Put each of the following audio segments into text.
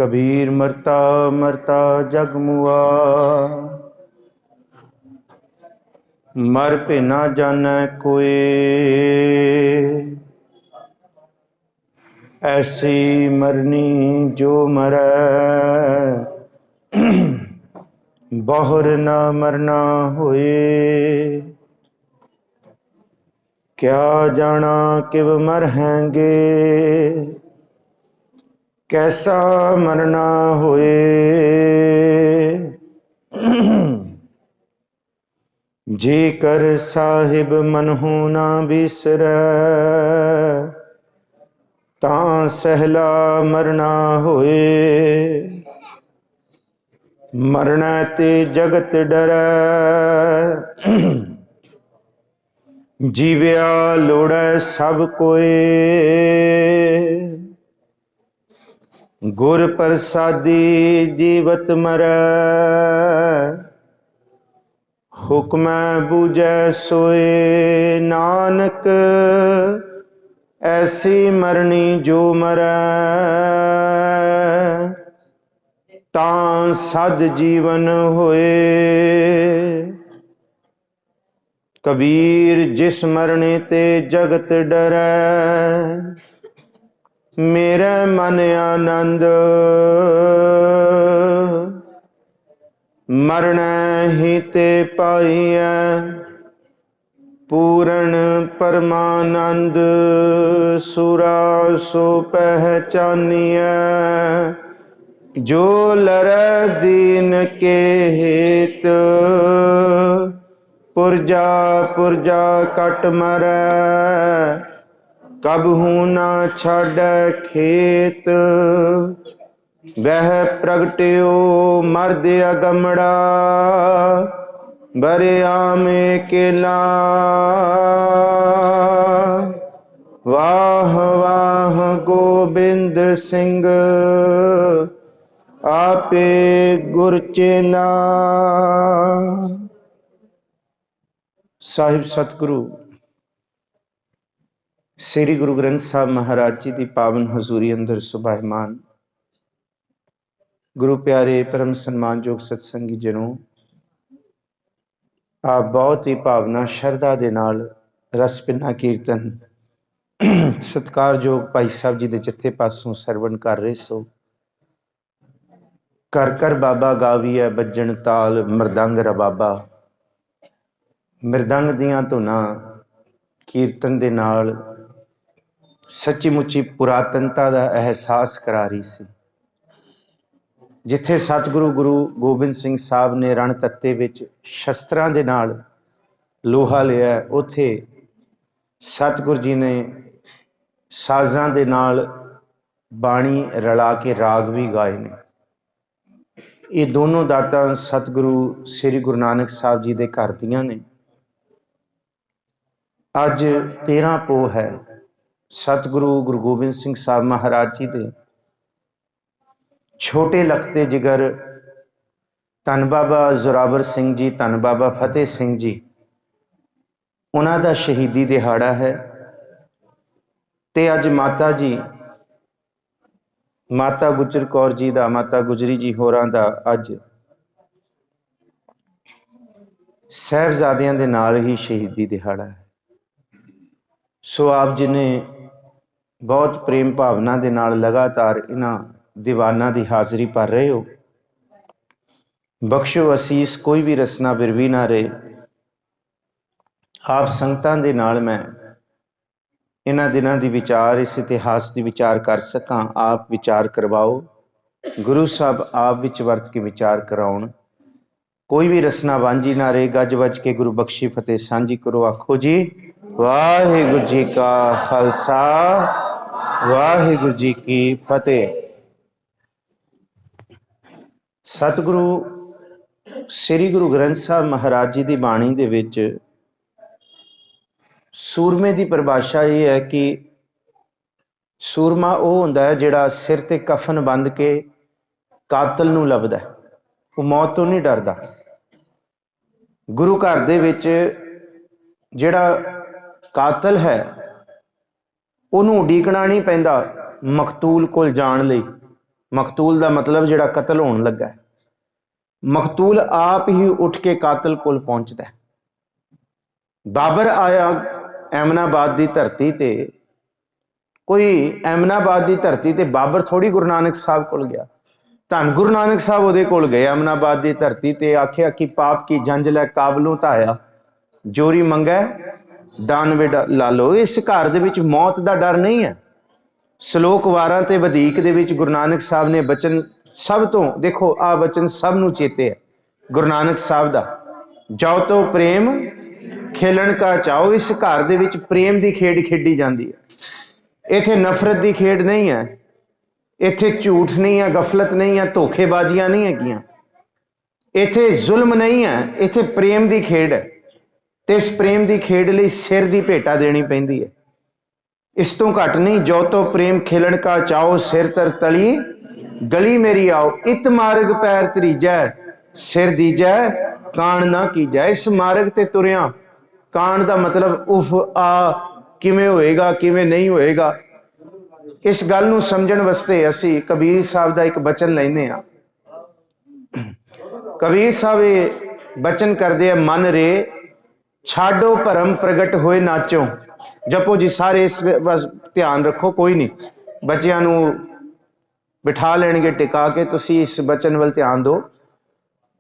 कबीर मरता मरता जग मुआ, मर पे ना जाने कोई। ऐसी मरनी जो मरै, बहुर न मरना होए। क्या जाना किब मर हैंगे, कैसा मरना होए। जेकर साहिब मनहु ना बिसरै, तां सहला मरना होए। मरना ते जगत डरै, जीव्या लोड़ै सब कोए। गुर प्रसादी जीवत मरै, हुक्म बूझै सोए। नानक ऐसी मरनी जो मरै, तां सद जीवन होए। कबीर जिस मरने ते जगत डरै, मेरे मन आनंद। मरना ही ते पाइयै, पूर्ण परमानंद। सुरा सो पहचानिए, जो लरै दीन के हेत। पुरजा पुरजा कट मरै, कबहू ना छाड़ै खेत। वह प्रगट्यो मर्द अगमड़ा, बरियाम केला। वाह वाह गोबिंद सिंह, आपे गुर चेला। ਸਾਹਿਬ ਸਤਿਗੁਰੂ ਸ੍ਰੀ ਗੁਰੂ ਗ੍ਰੰਥ ਸਾਹਿਬ ਮਹਾਰਾਜ ਜੀ ਦੀ ਪਾਵਨ ਹਜ਼ੂਰੀ ਅੰਦਰ ਸੁਭਾਇਮਾਨ ਗੁਰੂ ਪਿਆਰੇ ਪਰਮ ਸਨਮਾਨਯੋਗ ਸਤਸੰਗੀ ਜਨੋ, ਆਪ ਬਹੁਤ ਹੀ ਭਾਵਨਾ ਸ਼ਰਧਾ ਦੇ ਨਾਲ ਰਸ ਭਿੰਨਾ ਕੀਰਤਨ ਸਤਿਕਾਰਯੋਗ ਭਾਈ ਸਾਹਿਬ ਜੀ ਦੇ ਜੱਥੇ ਪਾਸੋਂ ਸਰਵਣ ਕਰ ਰਹੇ ਸੋ। ਘਰ ਘਰ ਬਾਬਾ ਗਾਵੀਐ ਬੱਜਣ ਤਾਲ, ਮਰਦੰਗ ਰਬਾਬਾ। ਮਿਰਦੰਗ ਦੀਆਂ ਧੁਨਾਂ ਕੀਰਤਨ ਦੇ ਨਾਲ ਸੱਚੀ ਮੁੱਚੀ ਪੁਰਾਤਨਤਾ ਦਾ ਅਹਿਸਾਸ ਕਰਾ ਰਹੀ ਸੀ। ਜਿੱਥੇ ਸਤਿਗੁਰੂ ਗੁਰੂ ਗੋਬਿੰਦ ਸਿੰਘ ਸਾਹਿਬ ਨੇ ਰਣ ਤੱਤੇ ਵਿੱਚ ਸ਼ਸਤਰਾਂ ਦੇ ਨਾਲ ਲੋਹਾ ਲਿਆ, ਉੱਥੇ ਸਤਿਗੁਰੂ ਜੀ ਨੇ ਸਾਜ਼ਾਂ ਦੇ ਨਾਲ ਬਾਣੀ ਰਲਾ ਕੇ ਰਾਗ ਵੀ ਗਾਏ ਨੇ। ਇਹ ਦੋਨੋਂ ਦਾਤਾਂ ਸਤਿਗੁਰੂ ਸ੍ਰੀ ਗੁਰੂ ਨਾਨਕ ਸਾਹਿਬ ਜੀ ਦੇ ਘਰ ਦੀਆਂ ਨੇ। ਅੱਜ 13 ਪੋਹ ਹੈ। ਸਤਿਗੁਰੂ ਗੁਰੂ ਗੋਬਿੰਦ ਸਿੰਘ ਸਾਹਿਬ ਮਹਾਰਾਜ ਜੀ ਦੇ ਛੋਟੇ ਲਖਤੇ ਜਿਗਰ ਧੰਨ ਬਾਬਾ ਜ਼ੋਰਾਵਰ ਸਿੰਘ ਜੀ, ਧੰਨ ਬਾਬਾ ਫਤਿਹ ਸਿੰਘ ਜੀ, ਉਹਨਾਂ ਦਾ ਸ਼ਹੀਦੀ ਦਿਹਾੜਾ ਹੈ। ਤੇ ਅੱਜ ਮਾਤਾ ਜੀ, ਮਾਤਾ ਗੁਜਰ ਕੌਰ ਜੀ ਦਾ, ਮਾਤਾ ਗੁਜਰੀ ਜੀ ਹੋਰਾਂ ਦਾ ਅੱਜ ਸਾਹਿਬਜ਼ਾਦਿਆਂ ਦੇ ਨਾਲ ਹੀ ਸ਼ਹੀਦੀ ਦਿਹਾੜਾ ਹੈ। ਸੋ ਆਪ ਜੀ ਨੇ ਬਹੁਤ ਪ੍ਰੇਮ ਭਾਵਨਾ ਦੇ ਨਾਲ ਲਗਾਤਾਰ ਇਹਨਾਂ ਦੀਵਾਨਾਂ ਦੀ ਹਾਜ਼ਰੀ ਭਰ ਰਹੇ ਹੋ। ਬਖਸ਼ੋ ਅਸੀਸ, ਕੋਈ ਵੀ ਰਸਨਾ ਬਿਰਵੀ ਨਾ ਰਹੇ। ਆਪ ਸੰਗਤਾਂ ਦੇ ਨਾਲ ਮੈਂ ਇਹਨਾਂ ਦਿਨਾਂ ਦੀ ਵਿਚਾਰ, ਇਸ ਇਤਿਹਾਸ ਦੀ ਵਿਚਾਰ ਕਰ ਸਕਾਂ। ਆਪ ਵਿਚਾਰ ਕਰਵਾਓ, ਗੁਰੂ ਸਾਹਿਬ ਆਪ ਵਿੱਚ ਵਰਤ ਕੇ ਵਿਚਾਰ ਕਰਾਉਣ। ਕੋਈ ਵੀ ਰਸਨਾ ਵਾਂਝੀ ਨਾ ਰਹੇ। ਗੱਜ ਵੱਜ ਕੇ ਗੁਰੂ ਬਖਸ਼ੀ ਫਤਿਹ ਸਾਂਝੀ ਕਰੋ। ਆਖੋ ਜੀ ਵਾਹਿਗੁਰੂ ਜੀ ਕਾ ਖਾਲਸਾ, ਵਾਹਿਗੁਰੂ ਜੀ ਕੀ ਫਤਿਹ। ਸਤਿਗੁਰੂ ਸ੍ਰੀ ਗੁਰੂ ਗ੍ਰੰਥ ਸਾਹਿਬ ਮਹਾਰਾਜ ਜੀ ਦੀ ਬਾਣੀ ਦੇ ਵਿੱਚ ਸੂਰਮੇ ਦੀ ਪਰਿਭਾਸ਼ਾ ਇਹ ਹੈ ਕਿ ਸੂਰਮਾ ਉਹ ਹੁੰਦਾ ਹੈ ਜਿਹੜਾ ਸਿਰ ਤੇ ਕਫਨ ਬੰਨ੍ਹ ਕੇ ਕਾਤਲ ਨੂੰ ਲੱਭਦਾ, ਉਹ ਮੌਤ ਤੋਂ ਨਹੀਂ ਡਰਦਾ। ਗੁਰੂ ਘਰ ਦੇ ਵਿੱਚ ਜਿਹੜਾ ਕਾਤਲ ਹੈ ਉਹਨੂੰ ਉਡੀਕਣਾ ਨਹੀਂ ਪੈਂਦਾ ਮਕਤੂਲ ਕੋਲ ਜਾਣ ਲਈ। मकतूल का मतलब जिहड़ा कतल होने लगा है, मकतूल आप ही उठ के कातिल कोल पहुंचता है। बाबर आया एमनाबाद की धरती ते, कोई एमनाबाद की धरती ते बाबर थोड़ी गुरु नानक साहब कोल गया। धन गुरु नानक साहब उहदे कोल गए एमनाबाद की धरती ते, आखिया कि पाप की जंज लै काबलों धाया, जोरी मंगै दान विडा लालो। इस घर दे विच मौत का डर नहीं है। सलोक 12 ते वधीक दे विच गुरु नानक साहब ने बचन सब तो, देखो आ बचन सब नूं चेते है गुरु नानक साहब दा, जाओ तो प्रेम खेलन का चाओ। इस घर दे विच प्रेम की खेड खेडी जाती है, इत्थे नफरत की खेड नहीं है, इत्थे झूठ नहीं है, गफलत नहीं है, धोखेबाजियां नहीं हैगियां, इत्थे जुल्म नहीं है, इत्थे प्रेम की खेड है। ते इस प्रेम की खेड लई सिर की भेटा देनी पैंदी है, इस तो घट नहीं। जो तो प्रेम खेलन का चाओ, सिर तर तली गली मेरी आओ। इत मार्ग पैर तरीजै, सिर दीजै कान ना कीजै। इस मार्ग ते तुरिया, कान का मतलब उफ आ किवें होएगा किवें नहीं होएगा। इस गल नूं समझण वास्ते असी कबीर साहब का एक बचन लैंदे हां। कबीर साहब ये बचन करते हैं, मन रे छाडो भरम प्रगट होए नाचो। जपो जी सारे, इस बस ध्यान रखो, कोई नहीं बच्चों नूं बिठा लेंगे टिका के, तुसी इस बचन वाल ध्यान दो।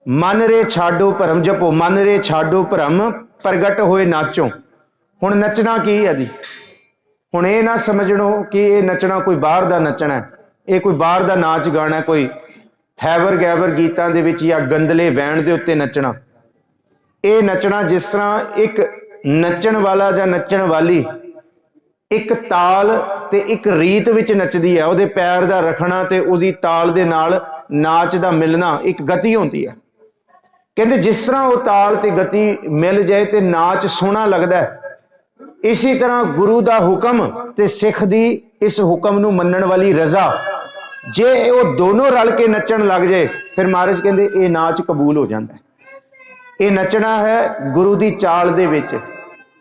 मन रे छाडो भरम, जपो मन रे छाडो भरम प्रगट होए नाचो। हुण नचना की है जी? हुण ये ना समझो कि ये नचना कोई बाहर का नचना है, ये कोई बाहर का नाच गाना है, कोई हैवर गैवर गीतां दे विच या गंदले वैन दे उत्ते नचना। ये नचना जिस तरह एक नचण वाला या नचण वाली एक ताल ते एक रीत विच नचदी है, उहदे पैर दा रखना ते उहदी ताल दे नाल नाच दा मिलना एक गति होंदी है। कहते जिस तरह वो ताल ते गति मिल जाए तो नाच सोहना लगता है, इसी तरह गुरु का हुक्म ते सिख दी इस हुक्म नूं मनण वाली रजा, जे वो दोनों रल के नचण लग जाए फिर महाराज कहते ये नाच कबूल हो जाता है। ये नचना है गुरु की चाल दे विच,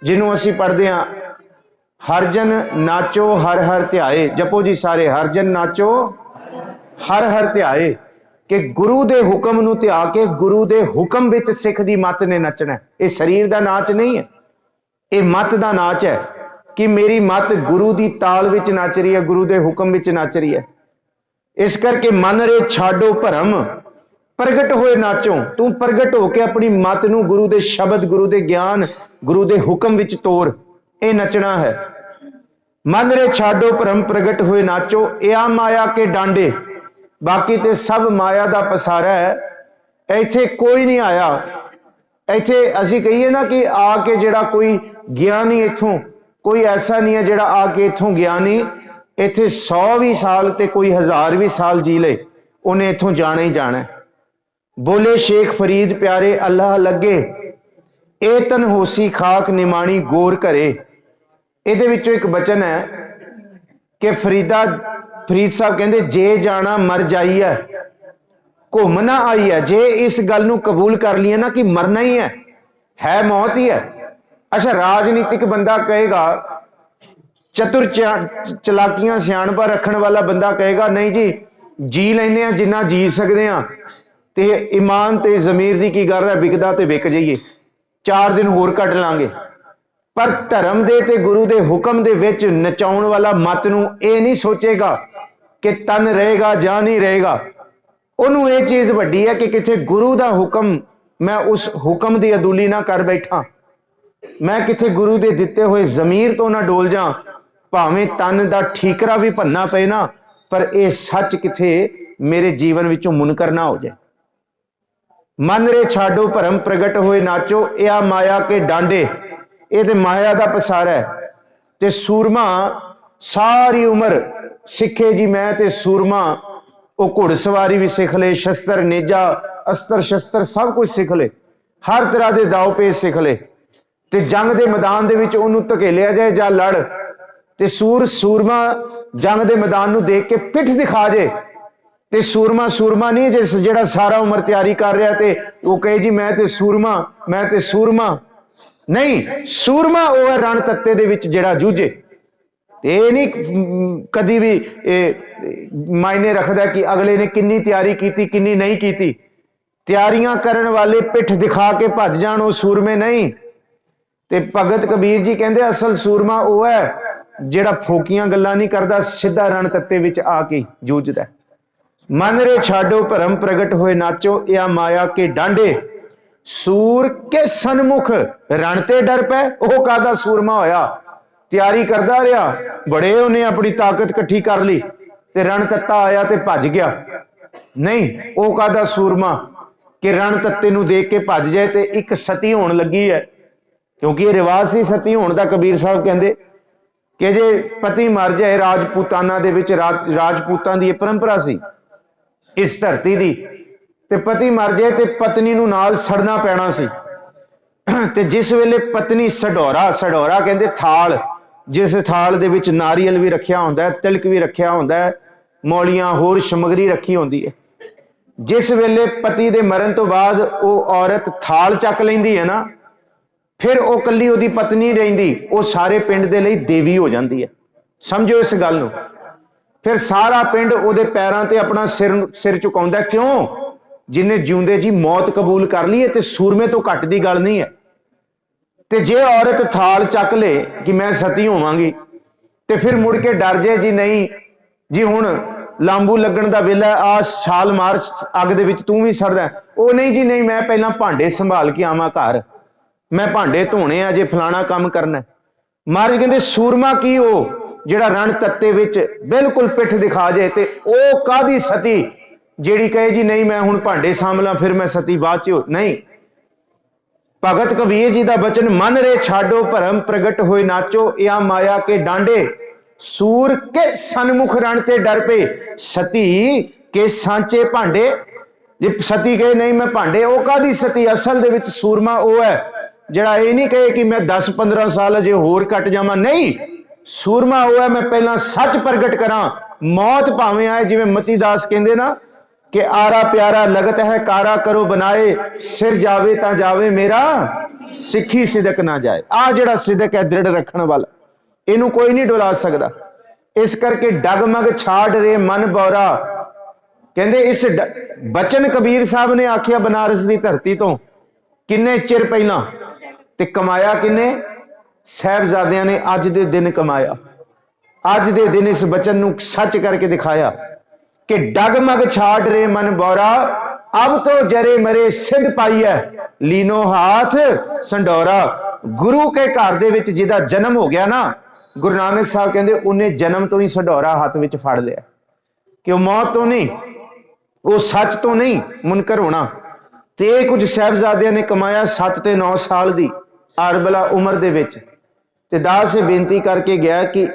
जिन्हों असी पढ़ते हैं हरजन नाचो हर हर ध्याए। जपो जी सारे, हरजन नाचो हर हर ध्याए। कि गुरु दे हुक्म नूं ध्या के गुरु दे हुक्म विच सिख दी मत ने नचना। ये शरीर का नाच नहीं है, ये मत का नाच है कि मेरी मत गुरु की ताल विच नच रही है, गुरु के हुक्म विच नच रही है। इस करके मन रे छाडो भरम प्रगट होए नाचो। तू प्रगट होके अपनी मत नूं गुरु के शब्द, गुरु के ज्ञान, गुरु के हुक्म विच तोर, ये नचना है। मन रे छाडो भरम प्रगट होए नाचो, या माया के डांडे। बाकी ते सब माया का पसारा है, इत्थे कोई नहीं आया। इत्थे असी कहिए ना कि आके जिहड़ा कोई गया नहीं इत्थों, कोई ऐसा नहीं है जिहड़ा आके इत्थों गया नहीं। इत्थे 100 भी साल ते कोई 1000 भी साल जी ले, उन्हें इत्थों जाना ही जाना है। बोले शेख फरीद प्यारे अल्लाह लगे, ए तन होसी खाक निमाणी गोर करे। इहदे विचों एक बचन है कि फरीद साहब कहते जे जाना मर जाई है, घूमना आई है। जे इस गल नूं कबूल कर लिया ना कि मरना ही है मौत ही है। अच्छा, राजनीतिक बंदा कहेगा, चतुर चलाकियां सियाणपा रखने वाला बंदा कहेगा नहीं जी लेंदे आ जिन्ना जी सकते हैं, ते ईमान ते जमीर की की गल है, विकदा ते विक जाइए, 4 दिन होर कट लांगे। पर धर्म दे ते गुरु दे हुक्म दे विच नचाउण वाला मत नूं ये नहीं सोचेगा कि तन रहेगा जां नहीं रहेगा। उन्होंने ये चीज़ वड्डी है कि किथे गुरु का हुक्म, मैं उस हुक्म की अदूली ना कर बैठा, मैं किथे गुरु के दिते हुए जमीर तो ना डोल जा, भावें तन का ठीकरा भी भनना पे ना, पर यह सच किथे मेरे जीवन विचों मुनकर ना हो जाए। मन रे छाडो भरम प्रगट होए नाचो, या माया के डांडे। ये तो माया का पसारा है। ते सूरमा सारी उम्र सिखे जी, मैं ते सूरमा वो घुड़सवारी भी सीख ले, शस्त्र नेजा अस्त्र शस्त्र सब कुछ सीख ले, हर तरह के दाव पेच सीख ले, ते जंग के मैदान दे विच उहनूं धकेलिया जाए जां लड़, ते सूरमा जंग के मैदान नूं देख के पिठ दिखा जाए, ते सूरमा नहीं जिहड़ा सारा उम्र तैयारी कर रहा ते वो कहे जी मैं ते सूरमा नहीं। सूरमा वो है रण तत्ते दे विच जिहड़ा जूझे। ते ये नहीं कदी भी मायने रखता कि अगले ने किन्नी तैयारी की किन्नी नहीं की। तैयारियां करन वाले पिठ दिखा के भज जाण वो सूरमे नहीं। ते भगत कबीर जी कहते असल सूरमा वो है जिहड़ा फोकियां गल्लां नहीं करता, सीधा रण तत्ते विच आके जूझदा। मन रे छाडो भरम प्रगट होए नाचो, या माया के डांडे सूर के सन्मुख रण ते डर पै। वो कादा सूरमा होया, तैयारी करता रहा, बड़े उन्हें अपनी ताकत इकट्ठी कर ली ते रण तत्ता आया ते भज गया। नहीं, वो कादा सूरमा कि रण तत्ते नूं देख के भज जाए। ते एक सती होण लगी है, क्योंकि ये रिवाज सी सती होण दा। कबीर साहब कहंदे कि जे पति मर जाए राजपूताना दे विच, राजपूतां दी परंपरा सी इस धरती दी, ते पति मर जाए ते पत्नी नूं नाल सड़ना पैना सी। ते जिस वेले पत्नी सढौरा, सढौरा कहंदे थाल, जिस थाल दे विच नारियल भी रखिया होंदा है, तिलक भी रखिया होंदा है, मौलियां होर समगरी रखी होंदी है। जिस वेले पति दे मरण तो बाद वो औरत थाल चक लैंदी है ना, फिर वो कल्ली ओदी पत्नी रहिंदी, वो सारे पिंड दे लई देवी हो जाती है। समझो इस गल नूं। फिर सारा पिंड ओदे पैरां ते अपना सिर झुकाउंदा। क्यों? जिन्हें जिउंदे जी मौत कबूल कर ली है, ते सूरमे तो घट दी गल नहीं है। ते जे औरत थाल चक ले कि मैं सती होवांगी, ते फिर मुड़ के डर जाए जी नहीं जी हुण लांबू लगन दा वेला, आ छाल मार अग दे विच तूं भी सड़दा। ओ नहीं जी नहीं, मैं पहलां भांडे संभाल के आवां घर, मैं भांडे धोने आ, जे फलाना काम करना। महाराज कहंदे सूरमा की हो जिहड़ा रण तत्ते विच बिल्कुल पिठ दिखा जाए, ते ओ कादी सती जिहड़ी कहे जी नहीं मैं हुण भांडे सांभला फिर मैं सती बाद च नहीं। भगत कबीर जी का बचन, मन रे छाडो भरम प्रगट होए नाचो, या माया के डांडे सूर के सन्मुख रण ते डर पे। सती के सांचे भांडे, जे सती कहे नहीं मैं भांडे, वो कादी सती? असल दे विच सूरमा वो है जिहड़ा ये नहीं कहे कि मैं 10-15 साल अजे होर कट जावां। नहीं, सूरमा वो है मैं पहला सच प्रगट करा, मौत भावें आए। जिवें मती दास कहंदे ना कि आरा प्यारा लगत है कारा करो बनाए, सिर जावे ता जावे मेरा सिक्खी सिदक ना जाए। आ जिहड़ा सिदक है दृढ़ रखने वाला, इनू कोई नहीं डुला सकता। इस करके डगमग छाड़ रे मन बौरा। कहंदे इस बचन कबीर साहब ने आखिया बनारस की धरती तो किन्ने चिर पहला, ते कमाया किन्ने? साहिबजादियां ने अज दे दिन कमाया। अज दे दिन इस बचन नू सच करके दिखाया कि डगमग छाड़ रे मन बौरा, अब तो जरे मरे सिद्ध पाई है लीनो हाथ संडौरा। गुरु के घर दे विच जिहदा जन्म हो गया ना, गुरु नानक साहब कहंदे उन्हें जन्म तो ही संडौरा हाथ विच फड़ लिया। कि मौत तो नहीं, वो सच तो नहीं मुनकर होना। ते कुछ साहिबजादियां ने कमाया 7 ते 9 साल दी अरबला उम्र दे विच। ते दास से बेनती करके गया कि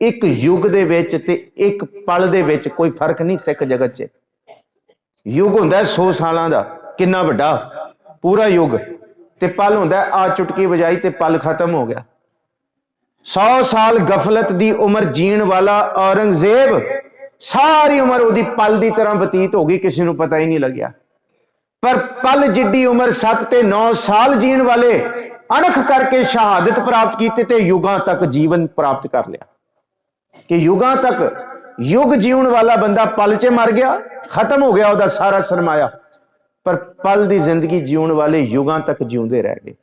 एक युग दे विच ते एक पल दे विच कोई फर्क नहीं सिख जगत च। युग हुंदा 100 सालां दा, किन्ना वड्डा पूरा युग, ते पल हुंदा आ चुटकी बजाई ते पल खत्म हो गया। 100 साल गफलत दी उम्र जीण वाला औरंगजेब, सारी उम्र उहदी पल दी तरह बतीत हो गई, किसी नूं पता ही नहीं लग्या। पर पल जिड्डी उम्र 7 ते 9 साल जीण वाले अणख करके शहादत प्राप्त की ते युगां तक जीवन प्राप्त कर लिया। कि युगां तक युग जीवन वाला बंदा पल च मर गया, खत्म हो गया उसका सारा सरमाया। पर पल की जिंदगी जीवन वाले युगां तक जीउंदे रह गए।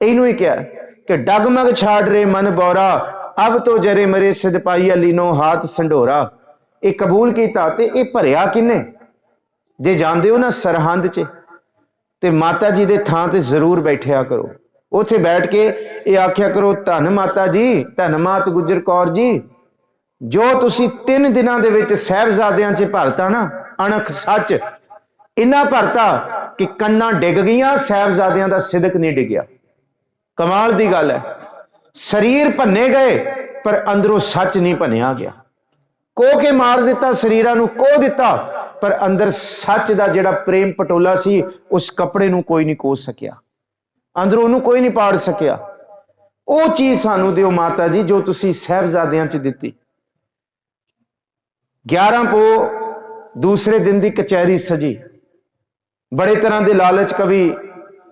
इनू ही क्या कि डगमग छाड़ रे मन बौरा, अब तो जरे मरे सिद्ध पाई लीनो हाथ संडोरा। ये कबूल किया ते ये भरिया किन्ने? जे जानते हो ना सरहंद च ते माता जी दे थां ते जरूर बैठिया करो। उत्थे बैठ के ये आख्या करो, धन माता जी, धन मात गुजर कौर जी, जो तुसी 3 दिनां दे विच साहिबजादियां च भरता ना अणख सच, इन्ना भरता कि कन्ना डिग गईयां, साहिबजादियां दा सिदक नहीं डिगया। कमाल दी गल है। शरीर भन्ने गए पर अंदरों सच नहीं भन्निया गया। कोह के मार दिता, शरीरां नूं कोह दिता, पर अंदर सच दा जिहड़ा प्रेम पटोला सी उस कपड़े नूं कोई नहीं कोह सकिया, अंदरों उन्होंने कोई नहीं पाड़ सकिया। वो चीज सानू दिओ माता जी जो तुसी साहिबजादियां च दिती। 11 पो दूसरे दिन की कचहरी सजी। बड़े तरह के लालच कवि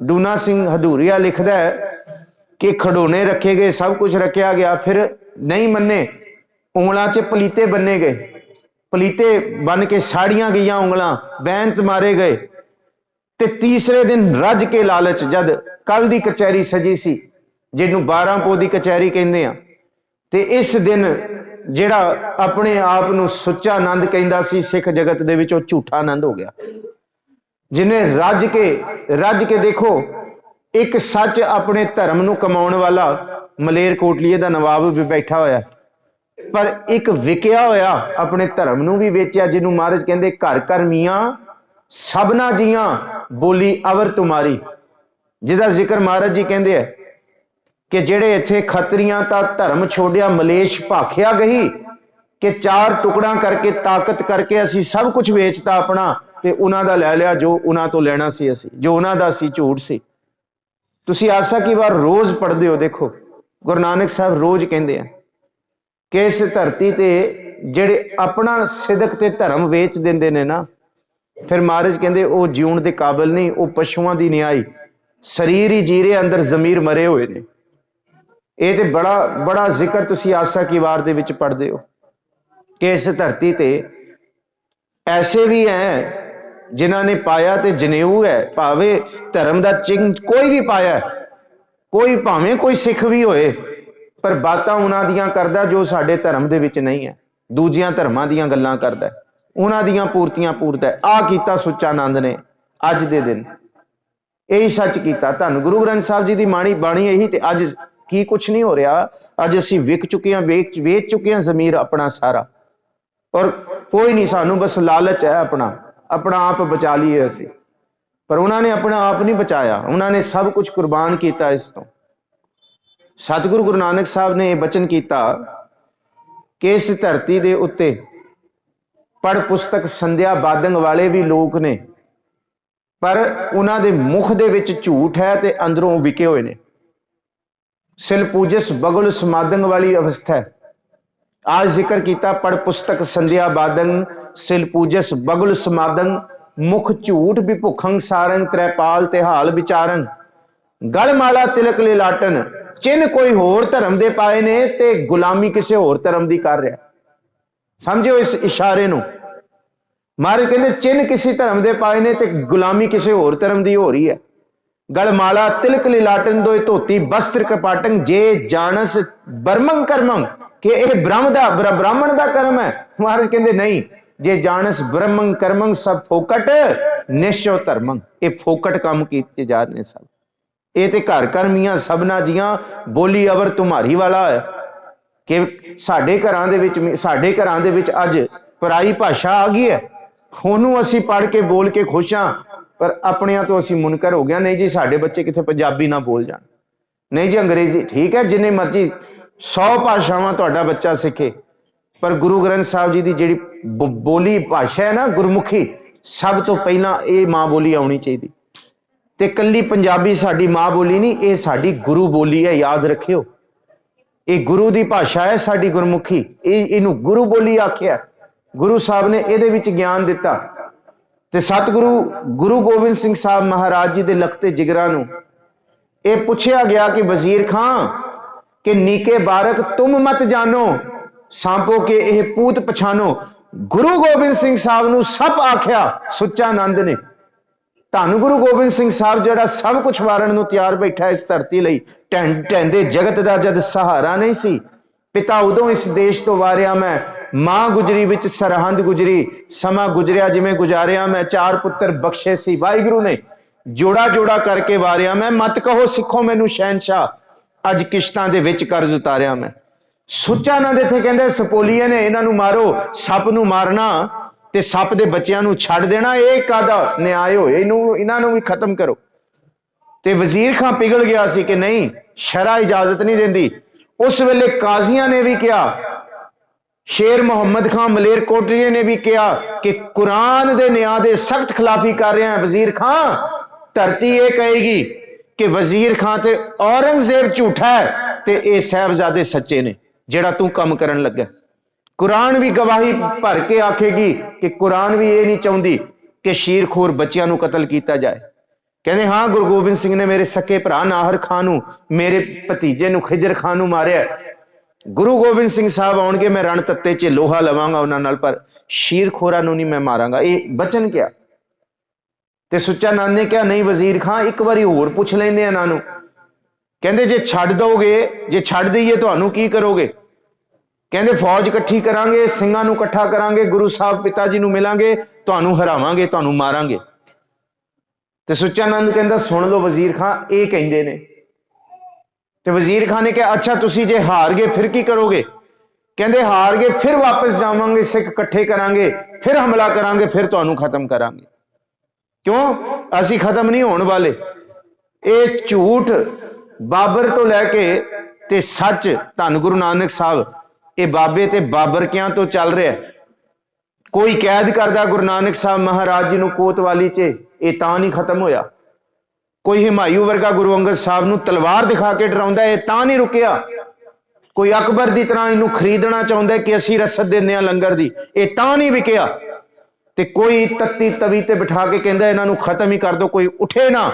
डूना सिंह हदूरिया लिखता है कि खिडौने रखे गए, सब कुछ रखा गया, फिर नहीं मन्ने ਉਂਗਲਾਂ 'ਚ ਪਲੀਤੇ ਬੰਨੇ ਗਏ, ਪਲੀਤੇ ਬन ਕੇ ਸਾੜੀਆਂ ਗਈਆਂ ਉਂਗਲਾਂ, ਬੈਂਤ ਮਾਰੇ ਗਏ। ਤੇ ਤੀਸਰੇ ਦਿਨ ਰੱਜ ਕੇ ਲਾਲਚ, ਜਦ ਕੱਲ ਦੀ ਕਚਹਿਰੀ ਸਜੀ ਸੀ, ਜਿਹਨੂੰ 12 ਪੋ ਦੀ ਕਚਹਿਰੀ ਕਹਿੰਦੇ ਆ, ਤੇ ਇਸ ਦਿਨ ਜਿਹੜਾ ਆਪਣੇ ਆਪ ਨੂੰ ਸੁੱਚਾ ਆਨੰਦ ਕਹਿੰਦਾ ਸੀ ਸਿੱਖ ਜਗਤ ਦੇ ਵਿੱਚ, ਉਹ ਝੂਠਾ ਆਨੰਦ ਹੋ ਗਿਆ। ਜਿਹਨੇ ਰੱਜ ਕੇ ਦੇਖੋ, ਇੱਕ ਸੱਚ ਆਪਣੇ ਧਰਮ ਨੂੰ ਕਮਾਉਣ ਵਾਲਾ ਮਲੇਰਕੋਟਲੀਏ ਦਾ ਨਵਾਬ ਵੀ ਬੈਠਾ ਹੋਇਆ, ਪਰ ਇੱਕ ਵਿਕਿਆ ਹੋਇਆ ਆਪਣੇ ਧਰਮ ਨੂੰ ਵੀ ਵੇਚਿਆ, ਜਿਹਨੂੰ ਮਹਾਰਾਜ ਕਹਿੰਦੇ ਘਰ ਘਰ ਮੀਆਂ ਸਭਨਾ ਜੀਆਂ ਬੋਲੀ ਅਵਰ ਤੁਮਾਰੀ, ਜਿਹਦਾ ਜ਼ਿਕਰ ਮਹਾਰਾਜ ਜੀ ਕਹਿੰਦੇ ਆ ਕਿ ਜਿਹੜੇ ਇੱਥੇ ਖੱਤਰੀਆਂ ਤਾਂ ਧਰਮ ਛੋੜਿਆ ਮਲੇਸ਼ ਭਾਖਿਆ ਗਈ, ਕਿ 4 ਟੁਕੜਾ ਕਰਕੇ ਤਾਕਤ ਕਰਕੇ ਅਸੀਂ ਸਭ ਕੁਝ ਵੇਚਤਾ ਆਪਣਾ, ਤੇ ਉਹਨਾਂ ਦਾ ਲੈ ਲਿਆ ਜੋ ਉਹਨਾਂ ਤੋਂ ਲੈਣਾ ਸੀ, ਅਸੀਂ ਜੋ ਉਹਨਾਂ ਦਾ ਸੀ ਝੂਠ ਸੀ। ਤੁਸੀਂ ਆਸਾ ਕੀ ਵਾਰ ਰੋਜ਼ ਪੜ੍ਹਦੇ ਹੋ, ਦੇਖੋ ਗੁਰੂ ਨਾਨਕ ਸਾਹਿਬ ਰੋਜ਼ ਕਹਿੰਦੇ ਆ ਕਿ ਇਸ ਧਰਤੀ ਤੇ ਜਿਹੜੇ ਆਪਣਾ ਸਿਦਕ ਤੇ ਧਰਮ ਵੇਚ ਦਿੰਦੇ ਨੇ ਨਾ, ਫਿਰ ਮਹਾਰਾਜ ਕਹਿੰਦੇ ਉਹ ਜਿਉਣ ਦੇ ਕਾਬਿਲ ਨਹੀਂ, ਉਹ ਪਸ਼ੂਆਂ ਦੀ ਨਿਆਈ, ਸਰੀਰ ਹੀ ਜੀਰੇ ਅੰਦਰ ਜ਼ਮੀਰ ਮਰੇ ਹੋਏ ਨੇ। ਇਹ ਤੇ ਬੜਾ ਜ਼ਿਕਰ ਤੁਸੀਂ ਆਸਾ ਕੀ ਵਾਰ ਦੇ ਵਿੱਚ ਪੜ੍ਹਦੇ ਹੋ ਕਿ ਇਸ ਧਰਤੀ ਤੇ ਐਸੇ ਵੀ ਹੈ ਜਿਨ੍ਹਾਂ ਨੇ ਪਾਇਆ ਤੇ ਜਨੇਊ ਹੈ, ਭਾਵੇਂ ਧਰਮ ਦਾ ਚਿੰਨ੍ਹ ਕੋਈ ਵੀ ਪਾਇਆ, ਕੋਈ ਭਾਵੇਂ ਕੋਈ ਸਿੱਖ ਵੀ ਹੋਏ, ਪਰ ਬਾਤਾਂ ਉਹਨਾਂ ਦੀਆਂ ਕਰਦਾ ਜੋ ਸਾਡੇ ਧਰਮ ਦੇ ਵਿੱਚ ਨਹੀਂ ਹੈ, ਦੂਜਿਆਂ ਧਰਮਾਂ ਦੀਆਂ ਗੱਲਾਂ ਕਰਦਾ, ਉਹਨਾਂ ਦੀਆਂ ਪੂਰਤੀਆਂ ਪੂਰਦਾ। ਆ ਕੀਤਾ ਸੁੱਚਾ ਆਨੰਦ ਨੇ ਅੱਜ ਦੇ ਦਿਨ, ਇਹੀ ਸੱਚ ਕੀਤਾ। ਧੰਨ ਗੁਰੂ ਗ੍ਰੰਥ ਸਾਹਿਬ ਜੀ ਦੀ ਬਾਣੀ ਇਹੀ, ਤੇ ਅੱਜ ਕੀ ਕੁਛ ਨਹੀਂ ਹੋ ਰਿਹਾ। ਅੱਜ ਅਸੀਂ ਵਿਕ ਚੁੱਕੇ ਹਾਂ, ਵੇਚ ਚੁੱਕੇ ਹਾਂ ਜ਼ਮੀਰ ਆਪਣਾ ਸਾਰਾ, ਔਰ ਕੋਈ ਨਹੀਂ, ਸਾਨੂੰ ਬਸ ਲਾਲਚ ਹੈ ਆਪਣਾ ਆਪ ਬਚਾ ਲਈਏ ਅਸੀਂ, ਪਰ ਉਹਨਾਂ ਨੇ ਆਪਣਾ ਆਪ ਨਹੀਂ ਬਚਾਇਆ, ਉਹਨਾਂ ਨੇ ਸਭ ਕੁਝ ਕੁਰਬਾਨ ਕੀਤਾ ਇਸ ਤੋਂ। ਸਤਿਗੁਰੂ ਗੁਰੂ ਨਾਨਕ ਸਾਹਿਬ ਨੇ ਇਹ ਬਚਨ ਕੀਤਾ ਕਿ ਇਸ ਧਰਤੀ ਦੇ ਉੱਤੇ ਪੜ੍ਹ ਪੁਸਤਕ ਸੰਧਿਆ ਬਾਦੰਗ ਵਾਲੇ ਵੀ ਲੋਕ ਨੇ, ਪਰ ਉਹਨਾਂ ਦੇ ਮੁਖ ਦੇ ਵਿੱਚ ਝੂਠ ਹੈ ਤੇ ਅੰਦਰੋਂ ਵਿਕੇ ਹੋਏ ਨੇ। ਸਿਲ ਪੂਜਸ ਬਗੁਲ ਸਮਾਦੰਗ ਵਾਲੀ ਅਵਸਥਾ ਹੈ। आज जिक्र किया पढ़ पुस्तक संध्या बादंग सिल पूजस बगुल समादंग मुख झूठ भी भुखंग सारंग त्रैपाल तिहाल विचारंग गल माला तिलक लिलाटन चिन्ह कोई होर धर्म दे पाए ने ते गुलामी किसी होर धर्म दी कर रहा। समझो इस इशारे नूं, महाराज कहंदे चिन्ह किसी धर्म दे पाए ने ते गुलामी किसी होर धर्म दी हो रही है। गल माला तिलक लिलाटन दोए धोती बस्त्र कपाटंग जे जानस बर्मंग कर्मंग कि यह ब्राह्मण का कर्म है। महाराज कहते नहीं, जे जानस ब्रह्मंग कर्मंग सब फोकट निश्चो धर्मंग, ये फोकट काम किए जा रहे सब। ये तो घर घर मियाँ सबना जियां बोली अवर तुम्हारी वाला है कि साडे घरां दे विच अज पराई भाषा आ गई है, ਉਹਨੂੰ ਅਸੀਂ पढ़ के बोल के खुश हाँ, पर अपने तो असी मुनकर हो गया। नहीं जी साडे बच्चे कितने पंजाबी ना बोल जान, नहीं जी अंग्रेजी ठीक है, जिन्ने मर्जी 100 भाषावां तुहाडा बच्चा सीखे, पर गुरु ग्रंथ साहब जी की जिहड़ी बोली भाषा है ना गुरमुखी, सब तो पहला ये माँ बोली आनी चाहिए। ते कल्ली पंजाबी साडी माँ बोली नहीं, ये साडी गुरु बोली है, याद रखियो। ये गुरु की भाषा है साडी गुरमुखी, इनू गुरु बोली आख्या। गुरु साहब ने ये विच ज्ञान दिता। ते सतगुरु गुरु गोबिंद सिंह साहब महाराज जी के लखते जिगरां नूं ये पूछया गया कि वजीर खां कि नीके बारक तुम मत जानो, सांपो के यह पूत पछानो। गुरु गोबिंद सिंह साहब नूं सब आख्या सुच्चा आनंद ने। धन गुरु गोबिंद सिंह साहब जिहड़ा सब कुछ वारण नूं तैयार बैठा इस धरती लई, ढैंदे जगत दा जद सहारा नहीं सी, पिता उदों इस देश तो वारिया मैं, मां गुजरी विच सरहंद गुजरी, समा गुजरिया जिवें गुजारिया मैं, 4 पुत्र बख्शे सी वाहिगुरु ने, जोड़ा जोड़ा करके वारिया मैं, मत कहो सिखो मैनू शहनशाह, अज किश्तां दे विच कर्ज उतारिया मैं। सुच्चा आनंद इत्थे कहंदे सपोलीए ने इन्हां नूं मारो, सप नूं मारना ते सप दे बच्चिआं नूं छड्ड देना, ये कादा न्याय होए, इन्हां नूं भी खत्म करो। ते वजीर खां पिघल गया सी कि नहीं शरा इजाजत नहीं देंदी। उस वेले काजियां ने भी कहा, शेर मुहम्मद खां मलेरकोटलीए ने भी कहा कि कुरान दे न्याय दे सख्त खिलाफी कर रहे हैं वजीर खां। धरती ये कहेगी कि वजीर खां ते औरंगजेब झूठा है ते ये साहबजादे सच्चे ने जेड़ा तू कम करन लगा। कुरान भी गवाही भर के आखेगी कि कुरान भी ये नहीं चाहती कि शीरखोर बच्चियां नूं कतल किया जाए। कहते हाँ गुरु गोबिंद सिंह ने मेरे सके भरा नाहर खां नूं, मेरे भतीजे नूं खिजर खां नूं मारिया, गुरु गोबिंद सिंह साहब आउणगे, मैं रण तत्ते च लोहा लवांगा उन्हां नाल, पर शीर खोरा नूं नहीं मैं मारांगा। ये बचन क्या? ते सुच्चा नंद ने कहा नहीं वजीर खां, एक बारी होर पुछ लैंदे इन्हां नूं। कहंदे जे छड्ड दोगे, जे छड्ड दईए तुहानूं की करोगे? कहंदे फौज इकट्ठी करांगे, ਸਿੰਘਾਂ ਨੂੰ इकट्ठा करांगे, गुरु साहब पिता जी ਨੂੰ मिलांगे, तुहानूं हरावांगे, तुहानूं मारांगे। ते सुच्चा नंद कहंदा सुन लो वजीर खां, ये कहंदे ने। ते वजीर खां ने कहा अच्छा तुसी जे हार गए फिर की करोगे? कहंदे हार गए फिर वापस जावांगे, सिख इकट्ठे करांगे, फिर हमला करांगे, फिर तुहानूं खत्म करांगे। क्यों? असी खत्म नहीं होने वाले। ये झूठ बाबर तो लैके ते सच धन गुरु नानक साहब, ये बाबे ते बाबरकियां तो चल रहा है। कोई कैद करदा गुरु नानक साहब महाराज जी नूं कोतवाली च, ये तां नहीं खत्म होया। कोई हिमायू वर्गा गुरु अंगद साहब नूं तलवार दिखा के डराउंदा, ये तां नहीं रुकिया। कोई अकबर की तरह इनू खरीदना चाहता है कि असी रसद देने आ लंगर दी, ये तां नहीं विकिया। ते कोई तत्ती तवी ते बिठा के कहंदा इन्हां नूं खत्म ही कर दो, कोई उठे ना,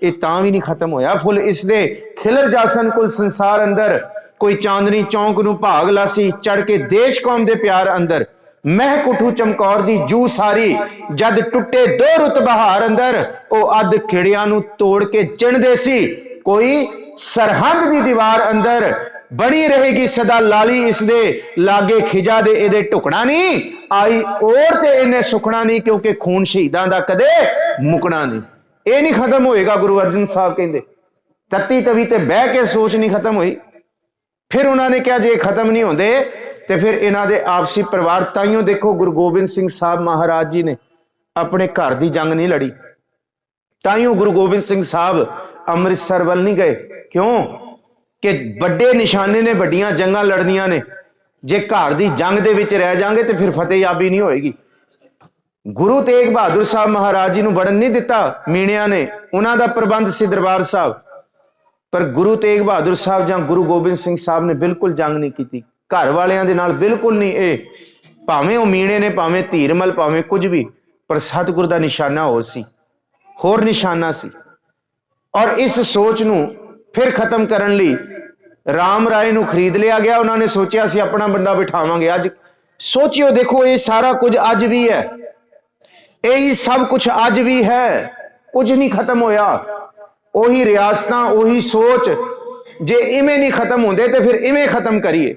ये तां भी नहीं खत्म होया। फुल इसदे खिलर जासन कुल संसार अंदर, कोई चांदनी चौंक नूं भाग लासी, चढ़ के देश कौम दे प्यार अंदर, महक उठू चमकौर दी जू सारी, जद टुटे दो रुत बहार अंदर, ओ अध खिड़ियां नूं तोड़ के चिणदे सी, कोई सरहद दी दीवार अंदर, बनी रहेगी सदा लाली इसदे लागे खिजा दे एदे टुकड़ा नहीं, आई और ते इन्हें सुखना नहीं, क्योंकि खून शहीदां दा कदे मुकना नहीं। ये नहीं खत्म होएगा। गुरु अर्जन साहब कहंदे तत्ती तवी ते बह के सोच नहीं खत्म हुई। फिर उन्होंने कहा जे खत्म नहीं होंदे तो फिर इन्हां दे आपसी परिवार, ताइयों देखो गुरु गोबिंद सिंह साहब महाराज जी ने अपने घर की जंग नहीं लड़ी, ताइयों गुरु गोबिंद सिंह साहब अमृतसर वल नहीं गए। क्यों? कि बड़े निशाने ने, बड़ियां जंगां लड़नियां ने, जे घर की जंग दे विच रह जाएंगे तो फिर फतेहयाबी नहीं होएगी। गुरु तेग बहादुर साहब महाराज जी नूं वड़न नहीं दिता मीणिया ने, उन्हां दा प्रबंध सी दरबार साहब, पर गुरु तेग बहादुर साहब जां गुरु गोबिंद सिंह साहब ने बिल्कुल जंग नहीं की, घर वालियां दे नाल बिल्कुल नहीं। ये भावें वो मीणे ने, भावें धीरमल, भावें कुछ भी, पर सतगुर दा निशाना होर सी, होर निशाना सी। और इस सोच नूं फिर खत्म करन लई राम राय नूं खरीद लिया गया। उन्होंने सोचा सी अपना बंदा बिठावांगे। अज सोचियो देखो, ये सारा कुछ अज भी है, यही सब कुछ अज भी है, कुछ नहीं खत्म होया। ओही रियासतां, ओही सोच, जे इवें नहीं खत्म होंदे तो फिर इवें खत्म करिए,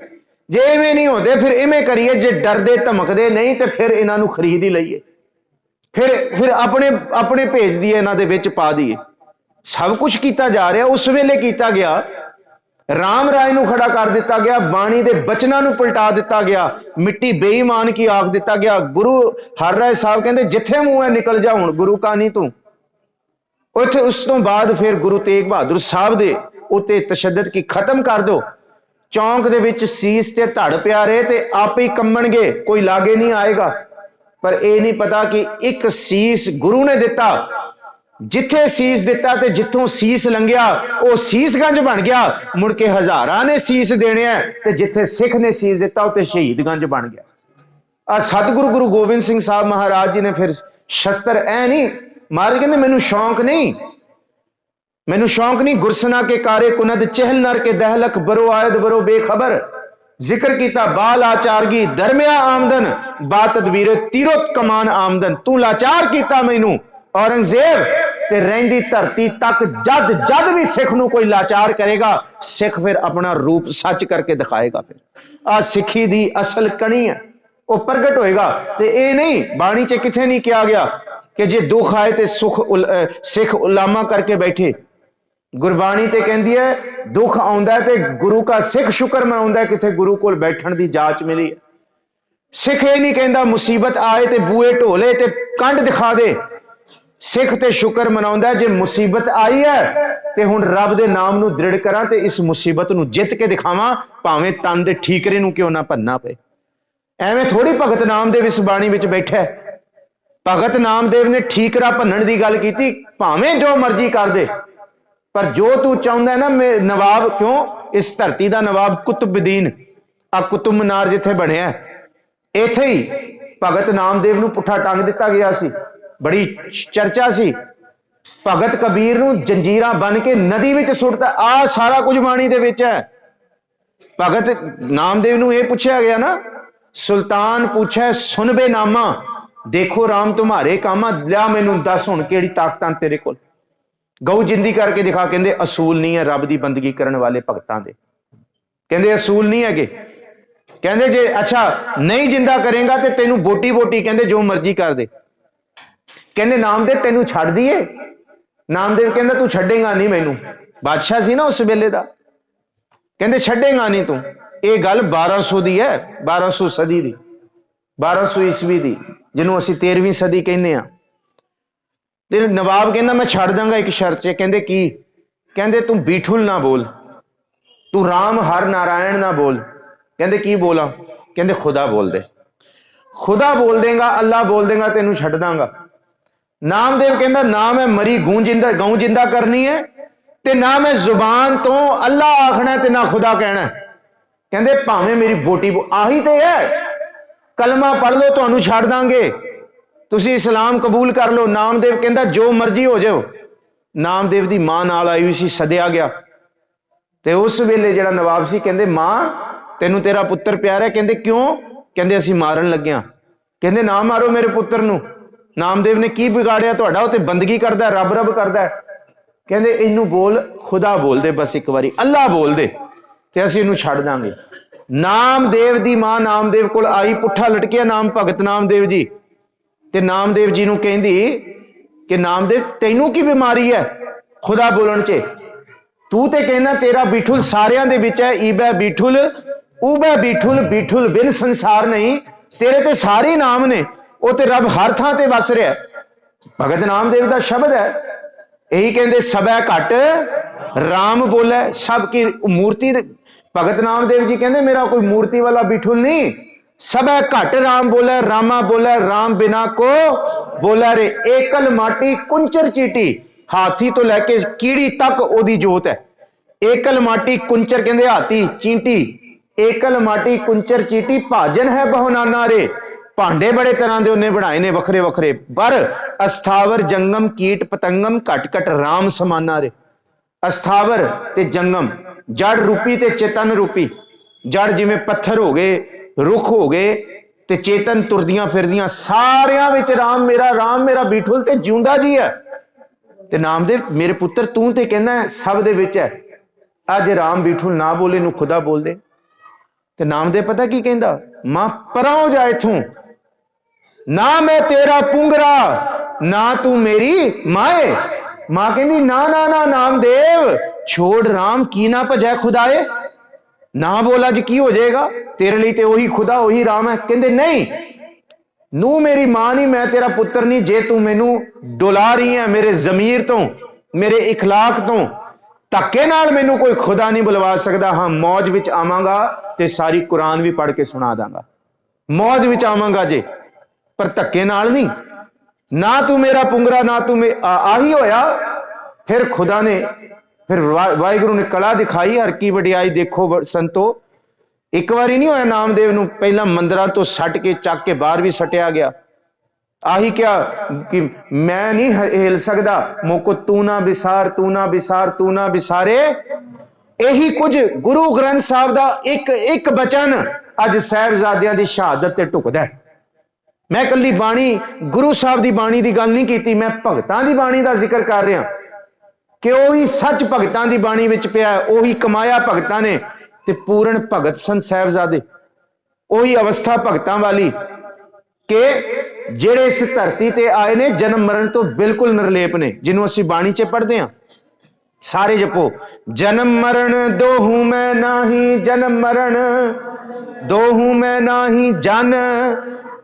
जे इवें नहीं होंदे फिर इवें करिए, जे डरदे धमकदे नहीं तो फिर इन्हां नूं खरीद ही लईए, फिर अपने अपने भेज दिए, इन्हां दे विच पा दिए। सब कुछ किया जा रहा। उस वेले किया गया, राम राय नूं खड़ा कर दिता गया, बाणी दे बचनां नूं पलटा दिता गया, मिट्टी बेईमान की आख दिता गया। गुरु हर राय साहब कहंदे जिथे मुंह है निकल जा, हुण गुरु का नहीं तू। उत्थे उस तो बाद फिर गुरु तेग बहादुर साहब दे उत्ते तशद्दद की खत्म कर दो। चौंक दे विच सीस ते धड़ पिया रहे ते आपे ही कंबणगे, कोई लागे नहीं आएगा। पर यह नहीं पता कि एक सीस गुरु ने दिता, जिथे सीस दिता ते जिथों सीस लंघिया वो सीसगंज बन गया। मुड़ के हजारां ने सीस देने ते जिथे सिख ने सीस दिता उत्ते शहीदगंज बन गया। सतगुरु गुरु गोबिंद सिंह साहब महाराज जी ने फिर शस्त्र ऐ नहीं महाराज कहते मैनू शौक नहीं, मैनू शौक नहीं। गुरसना के कारे कुनद चहल नर के दहलक बरो आयद बरो बेखबर, जिक्र किया बाल आचारगी दरमिया आमदन, बात तदबीर तीरोत कमान आमदन। तू लाचार किया मैनू औरंगजेब, ते रहिंदी धरती तक जद जद भी सिख नूं कोई लाचार करेगा, सिख फिर अपना रूप सच करके दिखाएगा। फिर आ सिखी दी असल कणी है, वो प्रगट होएगा। ते ये नहीं बाणी च किथे नहीं किया गया कि जे दुख आए तो सिख उलामा करके बैठे। गुरबाणी ते कहती है दुख आउंदा ते गुरु का सिख शुक्र मनाउंदा, किथे गुरु कोल बैठण दी जाच मिली है। सिख ये नहीं कहता मुसीबत आए ते बूए ढोले ते कंड दिखा दे, सिख ते शुक्र मनाउंदा जे मुसीबत आई है ते हुण रब दे नाम नूं दृढ़ करां ते इस मुसीबत नूं जित के दिखावां, भावें तन दे ठीकरे नूं क्यों ना भनना पे। एवें थोड़ी भगत नामदेव इस बाणी विच बैठा है। भगत नामदेव ने ठीकरा भनण दी गल कीती, भावें जो मर्जी कर दे, पर जो तू चाहुंदा है ना नवाब, क्यों इस धरती दा नवाब कुतुबुद्दीन आ कुतुब मीनार जिथे बनिया इथे ही भगत नामदेव नूं पुठा टंग दिता गया सी। बड़ी चर्चा सी। भगत कबीर नूं जंजीरां बन के नदी विच सुੱਟता। आ सारा कुछ बाणी दे विच है। भगत नामदेव नूं यह पूछा गया ना, सुल्तान पूछे सुनबे नामा, देखो राम तुम्हारे कामा, लिया मैनू दस हुण केड़ी ताकतां तेरे कोल। गऊ जिंदी करके दिखा, कहंदे असूल नहीं है रब दी बंदगी करने वाले भगतां दे, कहंदे असूल नहीं है। कहंदे जे अच्छा नहीं जिंदा करेगा तो तेनू बोटी बोटी, कहंदे जो मर्जी कर दे। कहंदे नामदेव तेनू छड़ दीए? नामदेव कहंदा तू छड़ेगा नहीं मैनू, बादशाह सी ना उस वेले दा, कहंदे छड़ेगा नहीं तू। ये गल 1200 दी है, 1200 सदी दी, 1200 ईस्वी दी, जिन्हों असीं 13वीं सदी कहने आ। ते नवाब कहंदा मैं छड़ दांगा एक शर्त च। कहंदे की? कहंदे तू बीठुल ना बोल, तू राम हर नारायण ना बोल। कहंदे की बोला? कहंदे खुदा बोल दे। खुदा बोल देगा, अल्लाह बोल देगा, तेनू छड़ दांगा। नामदेव कहंदा ना मैं मरी गऊं जिंदा करनी है, ते ना मैं जुबान तो अल्लाह आखना ते ना खुदा कहना। कहंदे भावें मेरी बोटी आही ते है, कलमा पढ़ लो तुहानू छड़ दांगे, तुसी इस्लाम कबूल कर लो। नामदेव कहंदा जो मर्जी हो जाओ। नामदेव दी मां नाल आई हुई सी, सदिया गया। ते उस वेले जिहड़ा नवाब सी, कहंदे मां तेनू तेरा पुत्र प्यारा है? कहंदे क्यों? कहंदे असीं मारन लगे हां। कहंदे ना मारो मेरे पुत्र नू। नामदेव ने की बिगाड़िया तुहाडा? उह ते बंदगी करदा, रब रब करदा। कहंदे इनू बोल खुदा बोल दे, बस एक बारी अल्लाह बोल दे ते असीं इनू छड़ दांगे। नामदेव दी मां नामदेव कोल आई, पुट्ठा लटकिया नाम भगत नामदेव जी, ते नामदेव जी नू कहंदी कि नामदेव तैनू की बीमारी है खुदा बोलण च? तू ते कहना तेरा बीठुल सारियां दे विच है, ईबे बीठुल उबे बीठुल, बीठुल बिन संसार नहीं, तेरे ते सारे नाम ने, वो ते रब हर थां ते वस रहा है। भगत नामदेव दा शब्द है, यही कहंदे सबै घट राम बोले, सब की मूर्ति। भगत नामदेव जी कहंदे मेरा कोई मूर्ति वाला बीठुल नहीं, सबै घट राम बोले, रामा बोले, राम बिना को बोला रे। एकल माटी कुंचर चीटी, हाथी तो लैके कीड़ी तक ओदी जोत है। एकल माटी कुंचर कहंदे हाथी चींटी, एकल माटी कुंचर चीटी, भाजन है बहुनाना रे। भांडे बड़े तरह के उन्हें बनाए ने वखरे वखरे, पर अस्थावर जंगम कीट पतंगम घट घट राम समाना रे। अस्थावर ते जंगम, जड़ रूपी ते चेतन रूपी। जड़ जिवें पत्थर हो गए, रुख हो गए, ते चेतन तुरदियां फिरदियां, सारियां विच राम मेरा बीठुल ते जिउंदा जी है। ते नामदेव मेरे पुत्र तू ते कहना सब दे विच है, अज राम बीठुल ना बोले नू खुदा बोल दे। ते नामदेव पता की कहंदा? मां परां हो जा इथों, ना मैं तेरा पुंगरा ना तू मेरी माए। मां कहंदी ना ना ना नामदेव छोड़ राम, की ना भजै खुदाए, ना बोला जी की हो जाएगा, तेरे लिए तो वही खुदा वही राम है। कहंदे नहीं, नू मेरी मां नहीं, मैं तेरा पुत्र नहीं, जे तू मैनू डुला रही है मेरे जमीर तो, मेरे इखलाक तो, धक्के नाल मैनू कोई खुदा नहीं बुलवा सकता। हाँ मौज विच आवांगा ते सारी कुरान भी पढ़ के सुना दांगा, मौज विच आवांगा जे, पर धक्के नाल नहीं। ना तू मेरा पुंगरा ना तू आही होया। फिर खुदा ने, फिर वाहिगुरु ने कला दिखाई, हर की वडियाई देखो संतो। एक बारी नहीं होया नामदेव नू, पहला मंदिरां तो सट के चक के बाहर भी सटिया गया। आही क्या कि मैं नहीं हिल सकता, मोको तू ना विसार, तू ना विसार, तू ना विसारे। यही कुछ गुरु ग्रंथ साहब दा एक एक बचन अज साहिबजादियां दी शहादत ते ढुकदा है। मैं कली बाणी गुरु साहब दी बाणी दी गल नहीं कीती, मैं भगतां दी बाणी दा जिक्र कर रहा कि ओही सच भगतां दी बाणी विच पिया, ओही कमाया भगतां ने, ते पूर्ण भगत सन साहिबजादे। ओही अवस्था भगतां वाली कि जेड़े इस धरती ते आए ने जन्म मरण तो बिल्कुल निर्लेप ने, जिन्हों असीं बाणी च पढ़दे हां। सारे जपो, जन्म मरण दोहू मैं नाही, जन्म मरण दोहू मैं नाही जन,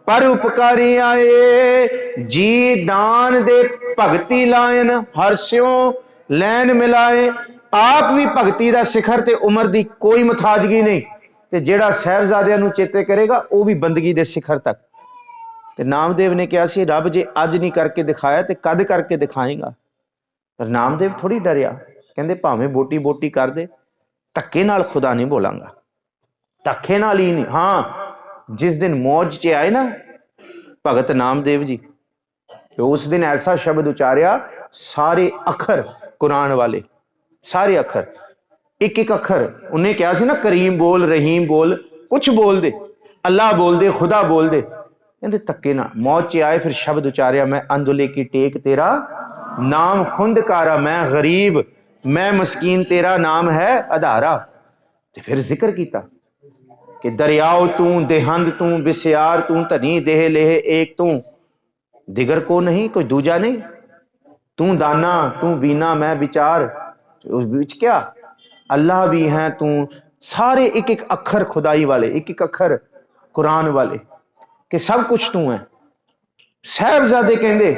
पर उपकारी आए जी दान दे भगती लायन, हरस्यों लैन मिलाए। आप भी भगती दा सिखर ते उम्र दी कोई मुताजगी नहीं, ते जेड़ा साहिबजादियां नूं चेते करेगा वो भी बंदगी दे सिखर तक। ते नामदेव ने कहा सी रब जे अज नहीं करके दिखाया तो कद करके दिखाएगा। पर नामदेव थोड़ी डरिया, कहंदे भावें बोटी बोटी कर दे, धक्के नाल खुदा नहीं बोलांगा, धक्के नाल ही नहीं। हाँ जिस दिन मौज च आए ना भगत नामदेव जी, तो उस दिन ऐसा शब्द उचारिया, सारे अखर कुरान वाले, सारे अखर एक एक अखर उन्हें कहा सी ना, करीम बोल, रहीम बोल, कुछ बोल दे, अल्लाह बोल दे, खुदा बोल दे। कहते धक्के ना मौत च आए, फिर शब्द उचारिया, मैं अंधुले की टेक तेरा नाम खुंदकारा, मैं गरीब मैं मस्कीन तेरा नाम है आधारा। तो फिर जिक्र किया कि दरियाओ तू, देहंद तू, बिस्यार तू, धनी देह लेह एक तू, दिगर को नहीं कोई दूजा नहीं, तू दाना तू बीना मैं विचार। उस बीच क्या अल्लाह भी हैं तू, सारे एक एक अखर खुदाई वाले, एक एक अखर कुरान वाले, कि सब कुछ तू है। साहबजादे कहते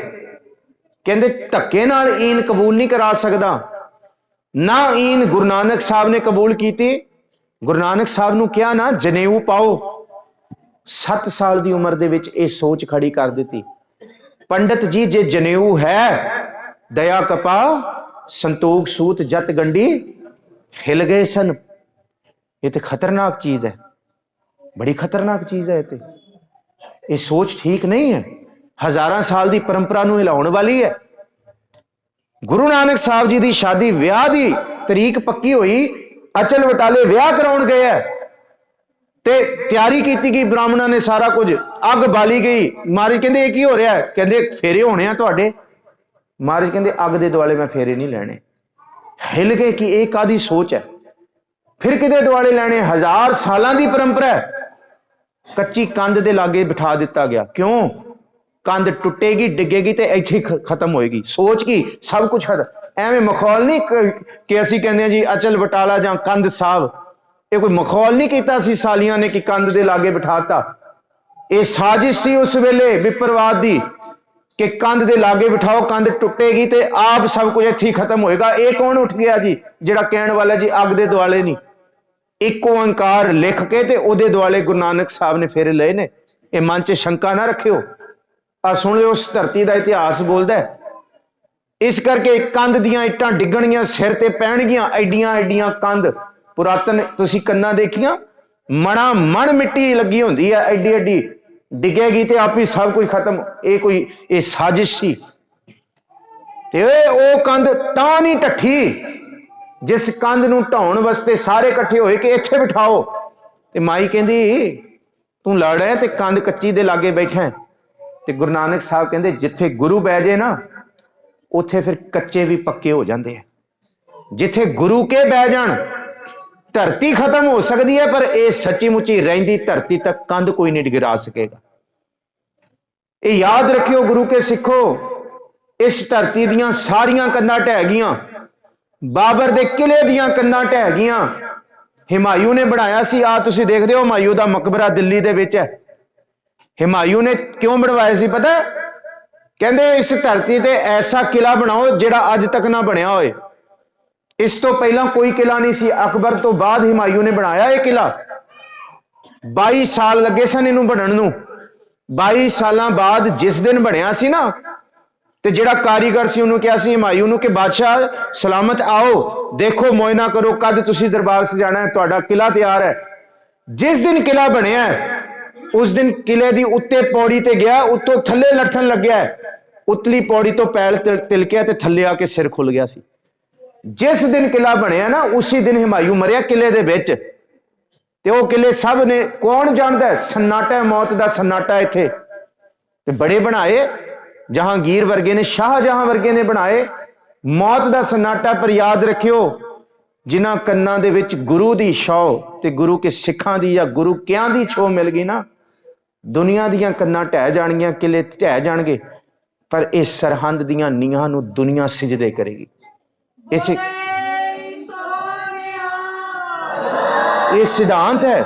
कहते धक्के नाल ईन कबूल नहीं करा सकदा, ना ईन गुरु नानक साहब ने कबूल की। गुरु नानक साहब नूं क्या ना जनेऊ पाओ, 7 साल की उम्र दे विच ये सोच खड़ी कर दी, पंडित जी जे जनेऊ है, दया कपा संतोख सूत जत गंडी हिल गए सन। ये तो खतरनाक चीज है, बड़ी खतरनाक चीज है। ये सोच ठीक नहीं है, हजारां साल की परंपरा नूं हिलाउण वाली है। गुरु नानक साहब जी की शादी विआह की तरीक पक्की हुई, अचल बटाले विआह कराउण गए है, ते तैयारी की गई, ब्राह्मणों ने सारा कुछ, अग बाली गई। महाराज कहते ये की हो रहा है? कहते फेरे होने हैं तुहाडे। महाराज कहते अग दे दुआले मैं फेरे नहीं लेने। हिल गए कि एक कादी सोच है, फिर किदे दुआले लेने? 1000 सालां दी परंपरा है। कच्ची कंध दे लागे बिठा दिता गया, क्यों? कंध टुटेगी, डिगेगी तो इत्थे खत्म होएगी। सोच की सब कुछ खत्म। एवें मखौल नहीं कि असीं कहंदे जी अचल बटाला जां कंध साहब, ये कोई मखौल नहीं कीता सी सालियां ने कि कंध दे लागे बिठाता। ये साजिश सी उस वेले विपरवाद दी कि कंध दे लागे बिठाओ, कंध टुटेगी तो आप सब कुछ इत्थे खत्म होएगा। ये कौन उठ गया जी जिहड़ा कहण वाला जी अग दे दुआले नहीं? एक ओंकार लिख के ते ओदे दुआले गुरु नानक साहब ने फेरे लए ने। ये मन च शंका ना रखियो, आ सुन लियो, उस धरती का इतिहास बोलदा है। इस करके कंध दियां इट्टां डिगणगियां, सिर ते पैणगियां, एडियां एडियां कंध पुरातन तुसी कन्ना देखियां, मणा मण मिट्टी लगी होंदी है, एडी एडी, डिगेगी ते आप ही सब कुछ खत्म। ये कोई ये साजिश सी ते ओ कंध तां नहीं ढठी जिस कंध नूं ढाउण वास्ते सारे इकट्ठे होए कि इत्थे बिठाओ। ते माई कहंदी तू लड़ है ते कंध कच्ची दे लागे बैठा है। ते गुरु नानक साहब कहंदे जिथे गुरु बह जाए ना, उत्थे फिर कच्चे भी पक्के हो जाते हैं। जिथे गुरु के बह जान, धरती खत्म हो सकती है, पर यह सच्ची मुची रहिंदी धरती तक कंध कोई नहीं गिरा सकेगा। ये याद रखियो गुरु के सिखो, इस धरती दियां सारियां कंधां ढह गईयां, बाबर दे किले दियां कंधां ढह गईयां। हिमायू ने बनाया सी, आ तुसीं देखदे हो हिमायू दा मकबरा दिल्ली दे विच है। हिमायू ने क्यों बनवाया सी पता? कहंदे इस धरती ते ऐसा किला बनाओ जिहड़ा अज तक ना बनया होए। इस तो पहला कोई किला नहीं सी, अकबर तो बाद हिमायू ने बनाया यह किला। 22 साल लगे सन इनू बनन नूं। 22 सालां बाद जिस दिन बनया सी ना, ते जिहड़ा कारीगर सी उन्होंने कहा सी हिमायू नूं कि बादशाह सलामत आओ, देखो मोयना करो, कद तुसीं दरबार सजाना है, तुहाडा किला तैयार है। जिस दिन किला बनया उस दिन किले दी उत्ते पौड़ी ते गया, उत्तों थल्ले लठन लग्या, उतली पौड़ी तो पैर तिलकिया ते थल्ले आके सिर खुल गया सी। जिस दिन किला बनया ना, उसी दिन हिमायू मरिया किले दे विच। ते वो किले सब ने कौन जानदा है? सन्नाटा, मौत दा सन्नाटा। इत्थे ते बड़े बनाए, जहांगीर वर्गे ने, शाहजहां वर्गे ने बनाए, मौत दा सन्नाटा। पर याद रखियो जिन्हां कन्नां दे विच गुरु दी छौ ते गुरु के सिखां दी या गुरु कियां दी छौ मिल गई ना, दुनिया दियां कन्नां ढह जाणगियां, किले ढह जाणगे, पर इस सरहंद दियां नीहां नूं दुनिया सिजदे करेगी। ये सिद्धांत है।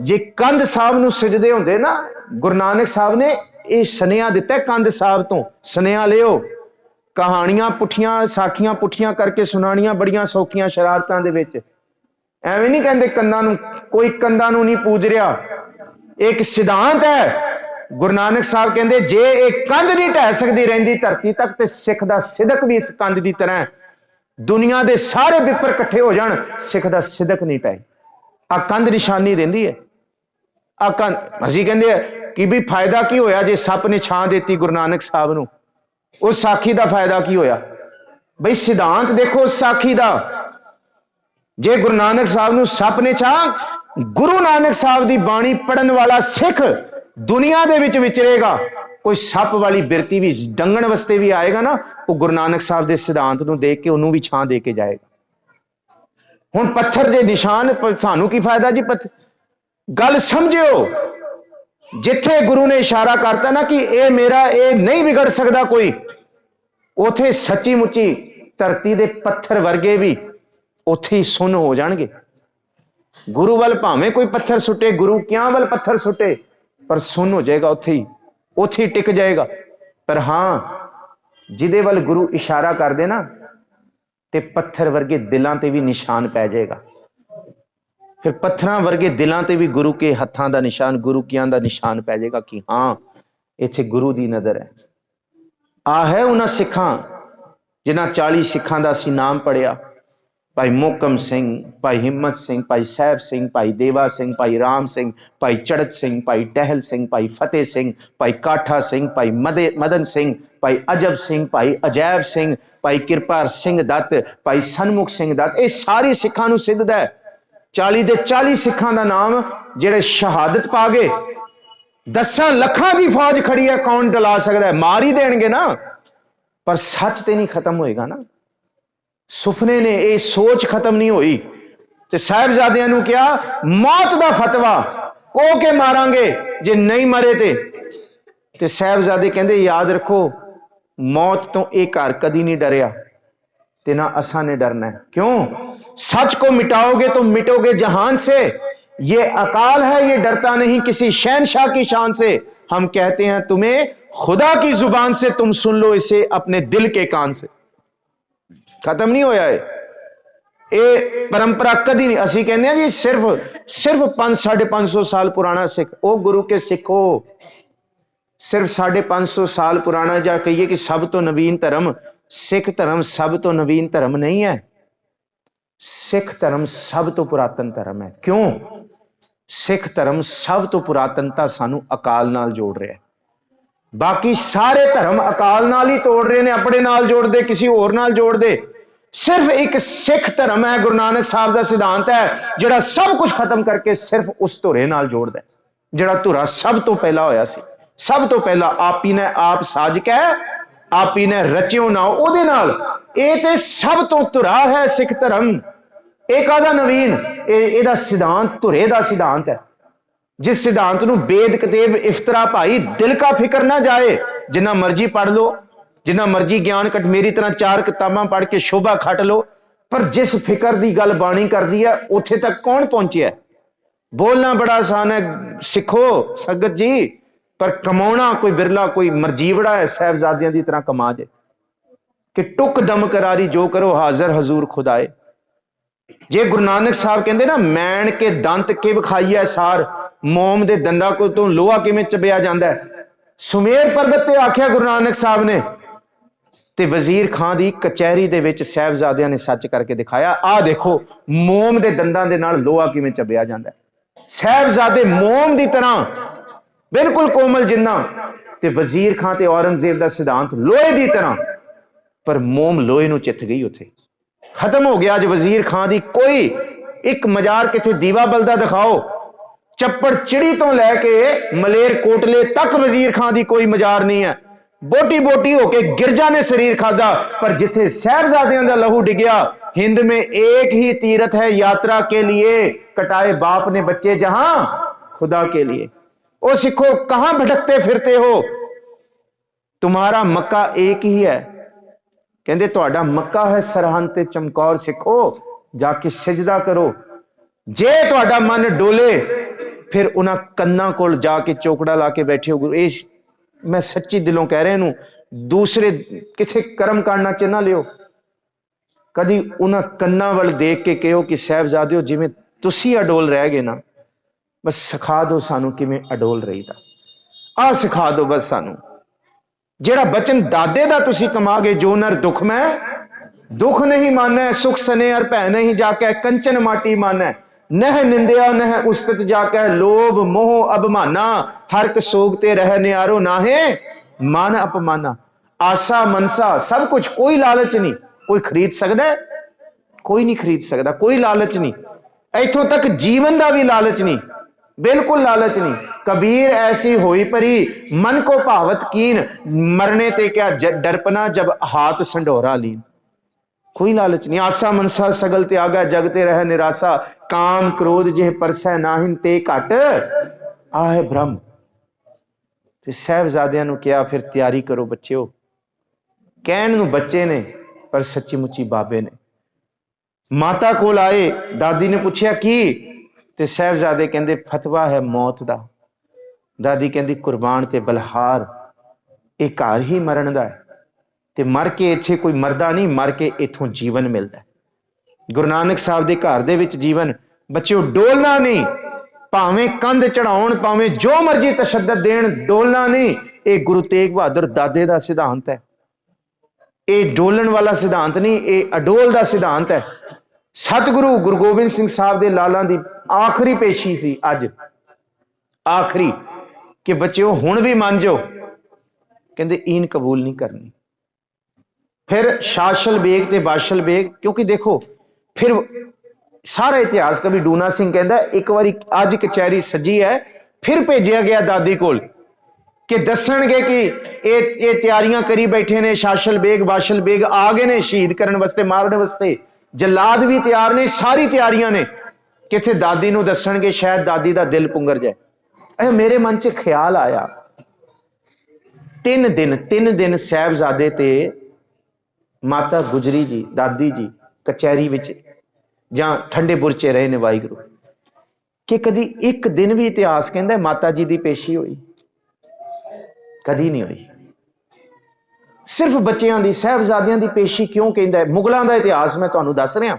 जे कंध साहब नूं सिजदे होंदे ना, गुरु नानक साहब ने यह सनेहा दिता कंध साहब तो, सनेहा लियो। कहानियां पुठियां, साखियां पुठियां करके सुनानियां बड़ियां सौखियां शरारतां दे विच। एवें नहीं कहंदे कंधां नूं, कोई कंधां नूं नहीं पूज रहा। एक सिद्धांत है। गुरु नानक साहब कहंदे जे एक कंध नहीं ढह सकती रहिंदी धरती तक, ते सिख दा सिदक भी इस कंध की तरह। दुनिया दे सारे विपर इकट्ठे हो जाण, सिख दा सिदक नहीं ढहे। आ कंध निशानी देंदी है। आ कंध असीं कहंदे कि भी फायदा की होया जे सप ने छां देती गुरु नानक साहब नूं, उस साखी दा फायदा की होया? बई सिद्धांत देखो उस साखी दा। जे गुरु नानक साहब नूं सप ने चाह, गुरु नानक साहब की बाणी पढ़न वाला सिख दुनिया दे विच विचरेगा, कोई सप वाली बिरती भी डंगण वास्ते भी आएगा ना, वो गुरु नानक साहब के सिद्धांत नूं देख के उन्होंने भी छां दे के जाएगा। हुण पत्थर जे निशान, सानू की फायदा जी पत्थर, गल समझियो, जिथे गुरु ने इशारा करता ना कि ये मेरा ये नहीं बिगड़ सकता कोई, उथे सच्ची मुच्ची धरती दे पत्थर वर्गे भी उथे ही सुन हो जाएंगे। गुरु वाल भावें कोई पत्थर सुटे, गुरु क्या वाल पत्थर सुटे, पर सुन हो जाएगा, उथे ही टिक जाएगा। पर हाँ, जिदे वाल गुरु इशारा कर दे ना, ते पत्थर वर्गे दिलों ते भी निशान पै जाएगा। फिर पत्थर वर्गे दिलों ते भी गुरु के हत्थों का निशान, गुरु कियां का निशान पै जाएगा कि हाँ इत्थे गुरु की नज़र है। आ है उन्हां सिखां जिन्हां 40 सिखां दा असीं नाम पढ़िया, भाई मोहकम सिंह, भाई हिम्मत सिंह, भाई साहब सिंह, भाई देवा सिंह, भाई राम सिंह, भाई चढ़त सिंह, भाई टहल सिंह, भाई फतेह सिंह, भाई काठा सिंह, भाई मदन सिंह, भाई अजब सिंह, भाई अजैब सिंह, भाई किरपाल सिंह दत्त, भाई सनमुख सिंह दत्त, ये सारी सिखां नूं सिद्धदा है। 40 दे 40 सिखां दा नाम जिहड़े शहादत पा गए, 10 लखां दी फौज खड़ी है, कौन डला सकता है? मार ही देंगे ना, पर सच ते नहीं खत्म होएगा ना। सुपने ने ये सोच खत्म नहीं हुई। ते साहिबजादियां नूं क्या मौत दा फतवा को के मारांगे, जे नहीं मरे ते साहिबजादे कहंदे याद रखो, मौत तो एक घर कदी नहीं डरिया, ते ना असा ने डरना है। क्यों? सच को मिटाओगे तो मिटोगे जहान से। ये अकाल है, ये डरता नहीं किसी शहनशाह की शान से। हम कहते हैं तुम्हें खुदा की जुबान से, तुम सुन लो इसे अपने दिल के कान से। खत्म नहीं होया है ये परंपरा कदी नहीं। असी कहने हैं जी सिर्फ 500-550 साल पुराना सिख, ओ गुरु के सिखो, सिर्फ 550 साल पुराना, जा कहिए कि सब तो नवीन धर्म, सिख धर्म सब तो नवीन धर्म नहीं है। सिख धर्म सब तो पुरातन धर्म है। क्यों? सिख धर्म सब तो पुरातनता सानू अकाल नाल जोड़ रहा है। बाकी सारे धर्म अकाल नाल ही तोड़ रहे ने, अपने नाल जोड़ दे, किसी होर नाल जोड़ दे। सिर्फ एक सिख धर्म है, गुरु नानक साहब का सिद्धांत है, जिहड़ा सब कुछ खत्म करके सिर्फ उस धुरे नाल जोड़दा है, जिहड़ा धुरा सब तो पहला होया सी। सब तो पहला आप ही ने आप साज के, आप ही ने रचियो ना ओदे नाल। ये ते सब तो धुरा है सिख धर्म। एक आधा नवीन, एदा सिद्धांत धुरे दा सिद्धांत है, जिस सिद्धांत नूं बेद कतेब इफ्तरा भाई दिल का फिक्र ना जाए, जिन्ना मर्जी पढ़ लो, जिन्ना मर्जी ज्ञान कट, मेरी तरह 4 किताबां पढ़ के शोभा खट लो, पर जिस फिक्र की गल बाणी कर दी है, उत्थे तक कौन पहुंचे है? बोलना बड़ा आसान है सिखो संगत जी, पर कमाना कोई बिरला, कोई मरजीवड़ा है साहिबजादियां की तरह कमा जाए कि टुक दम करारी जो करो हाजर हजूर खुदाए। जे गुरु नानक साहब कहते ना, मैन के दंत के विखाई सार, मोम के दंदा को तो लोहा किवें चबिया जाता है। सुमेर पर्वत ते आख्या गुरु नानक साहब ने, ते वजीर खां दी कचहरी दे विच साहिबजादियां ने सच करके दिखाया। आ देखो मोम के दंदां दे नाल लोहा किवें चबिया जाता है। साहिबजादे मोम की तरह बिल्कुल कोमल जिन्ना, ते वजीर खां ते औरंगजेब का सिद्धांत लोहे की तरह, पर मोम लोहे नूं चिथ गई, उत्थे खत्म हो गया। अज वजीर खां दी कोई एक मजार किथे दीवा बलदा दिखाओ, चप्पड़ चिड़ी तो लैके मलेर कोटले तक वजीर खां दी कोई मजार नहीं है। बोटी बोटी होके गिरजा ने शरीर खादा, पर जिथे साहिबजादियां दा लहू डिगया, हिंद में एक ही तीरथ है यात्रा के लिए, कटाए बाप ने बच्चे जहां खुदा के लिए। ओ सिखो कहां भटकते फिरते हो, तुम्हारा मक्का एक ही है। कहते तुहाडा मक्का है सरहंद ते चमकौर, सिखो जाके सिजदा करो। जे तुहाडा मन डोले, फिर उन्हां कन्नां कोल जाके चौकड़ा ला के बैठे हो। गुरु ये मैं सच्ची दिलों कह रहा हूं, दूसरे किसी कर्म कांडा च ना लियो, कदी उन्हां कन्नां वल देख के कहो कि साहिबजादियो जिवें तुसी अडोल रह गए ना, बस सिखा दो सानू किवें अडोल रहीदा। आ सिखा दो बस सानू, जेड़ा बचन दादे दा तुसी कमा गए, जो नर दुख में दुख नहीं मानै, सुख सने अर भै नहीं जाकै, कंचन माटी मानै, नह निंदिया नह उस्तत जाकै, लोभ मोह अभिमाना, हरक सोगते रह न्यारो नाहे मान अपमाना। आसा मनसा सब कुछ, कोई लालच नहीं, कोई खरीद सकता है? कोई नहीं खरीद सकता, कोई लालच नहीं, इथों तक जीवन का भी लालच नहीं, बिल्कुल लालच नहीं। कबीर ऐसी होई परी मन को भावत कीन, मरने ते क्या डरपना जब हाथ संडोरा लीन। कोई लालच नहीं। आसा मनसा सगल त्यागा जगते रह निराशा, काम क्रोध जेह परसै नाहिन ते घट आह ब्रह्म। ते साहबजादियां नूं कहा फिर तैयारी करो बच्चों। कहण नूं बच्चे ने पर सच्ची मुच्ची बाबे ने। माता कोल आए, दादी ने पूछया की, ते साहबजादे कहंदे फतवा है मौत दा। दादी कहंदी कुर्बान ते बलहार, ये घर ही मरण दा है, ते मर के इत्थे कोई मरदा नहीं, मर के इथों जीवन मिलता है। गुरु नानक साहब दे घर दे विच जीवन, बच्चों डोलना नहीं, भावें कंध चढ़ाउण, भावें जो मर्जी तशद्दद देण, डोलना नहीं। ये गुरु तेग बहादुर दादे दा सिद्धांत है। ये डोलन वाला सिद्धांत नहीं, ये अडोल दा सिद्धांत है। सतगुरु गुरु गोबिंद सिंह साहब दे लालां दी आखिरी पेशी सी अज, आखिरी, कि बच्चों हुण भी मान जाओ, कहंदे ईन कबूल नहीं करनी। फिर शाशल बेग ते बाशल बेग, क्योंकि देखो फिर सारा इतिहास कवि डूना सिंह कहता है एक बारी अज कचहरी सजी है, फिर भेजा गया दादी कोल कि दसणगे कि ये तैयारियां करी बैठे ने, शाशल बेग बाशल बेग आ गए ने शहीद करने वास्ते, मारने वास्ते, जलाद भी तैयार ने, सारी तैयारियां ने, किथे दादी नूं दसणगे, शायद दादी दा दिल पुंगर जाए। मेरे मन च ख्याल आया, 3 दिन साहबजादे ते माता गुजरी जी, दादी जी कचहरी विच जां ठंडे बुरचे रहे ने वाहिगुरू, कि कदी एक दिन भी इतिहास कहंदा माता जी दी पेशी हुई? कदी नहीं हुई। सिर्फ बच्चियां दी, साहबजादियां दी पेशी क्यों कहंदा है? मुगलों का इतिहास मैं तुहानूं दस रहा।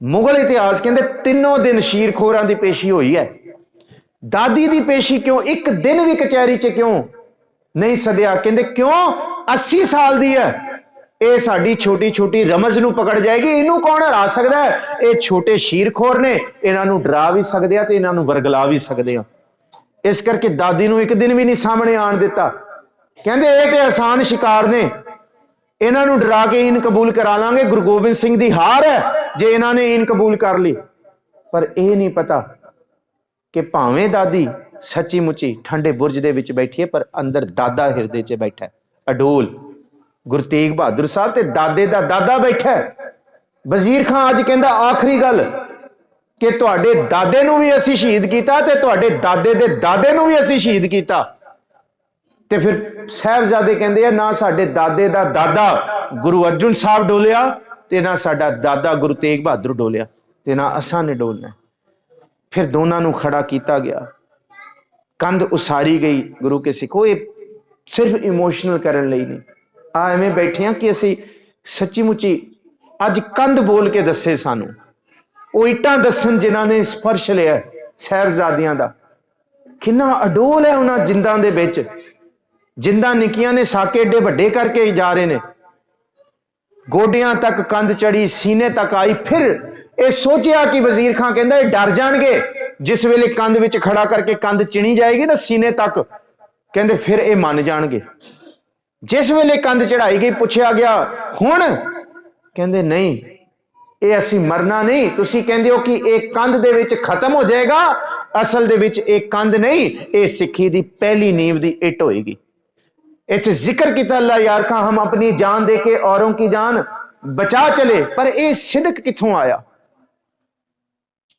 मुगल इतिहास कहंदे 3 दिन शीरखोरां दी पेशी हुई है। दादी दी पेशी क्यों एक दिन भी कचहरी च क्यों नहीं सदिया? कहंदे क्यों? 80 साल दी है, ये साडी छोटी छोटी रमज नूं पकड़ जाएगी, इनू कौन हरा सकता है? ये छोटे शीरखोर ने, इन्हों डरा भी सकते हैं, इन्हों वरगला भी सकते हैं। इस करके दादी नूं एक दिन भी नहीं सामने आन दिता। कहंदे ये ते आसान शिकार ने, इन्हों डरा के ईन कबूल करा लांगे, गुरु गोबिंद सिंह दी हार है जे इन्होंने ईन कबूल कर ली। पर यह नहीं पता कि भावें दादी सच्ची मुची ठंडे बुरज दे विच बैठी है, पर अंदर दादा हिरदे च बैठा है अडोल। गुरु तेग बहादुर साहब ते दादे दा दादा बैठा है। वजीर खां अज कहंदा आखिरी गल कि तुहाडे दादे नूं भी असीं शहीद कीता ते तुहाडे दादे दे दादे नूं भी असीं शहीद कीता। ते फिर साहबजादे कहंदे आ ना साडे दादे दा दादा गुरु अर्जुन साहब डोलिया, ते ना साडा दादा गुरु तेग बहादुर डोलिया, ते ना असां ने डोलना। फिर दोनों नूं खड़ा किया गया, कंध उसारी गई। गुरु के सिखो ये सिर्फ इमोशनल करने लई नहीं, आ एवें बैठे हैं कि असी सच्ची मुची अज कंध बोल के दसे सानू, वो इटां दसन जिन्हां ने स्पर्श लिया साहबजादियां दा। किन्ना अडोल है उन्हां जिंदां दे विच, जिंदां निक्कियां ने साके एडे वड्डे करके जा रहे ने। गोडियां तक कंध चढ़ी, सीने तक आई। फिर ये सोचिया कि वजीर खां कहंदा ये डर जाणगे जिस वेले कंध विच खड़ा करके कंध चिणी जाएगी ना सीने तक, कहंदे फिर ये मन जाणगे। जिस वेले कंध चढ़ाई गई पूछया गया हुण, कहंदे नहीं ये असी मरना नहीं, तुसी कहंदे हो कि एक कंध दे विच खत्म हो जाएगा, असल दे विच एक कंध नहीं, ये सिक्खी दी पहली नींव दी इट होएगी। इस जिक्र किया अल्लाह यार खां हम अपनी जान दे के औरों की जान बचा चले, पर यह सिदक किथों आया?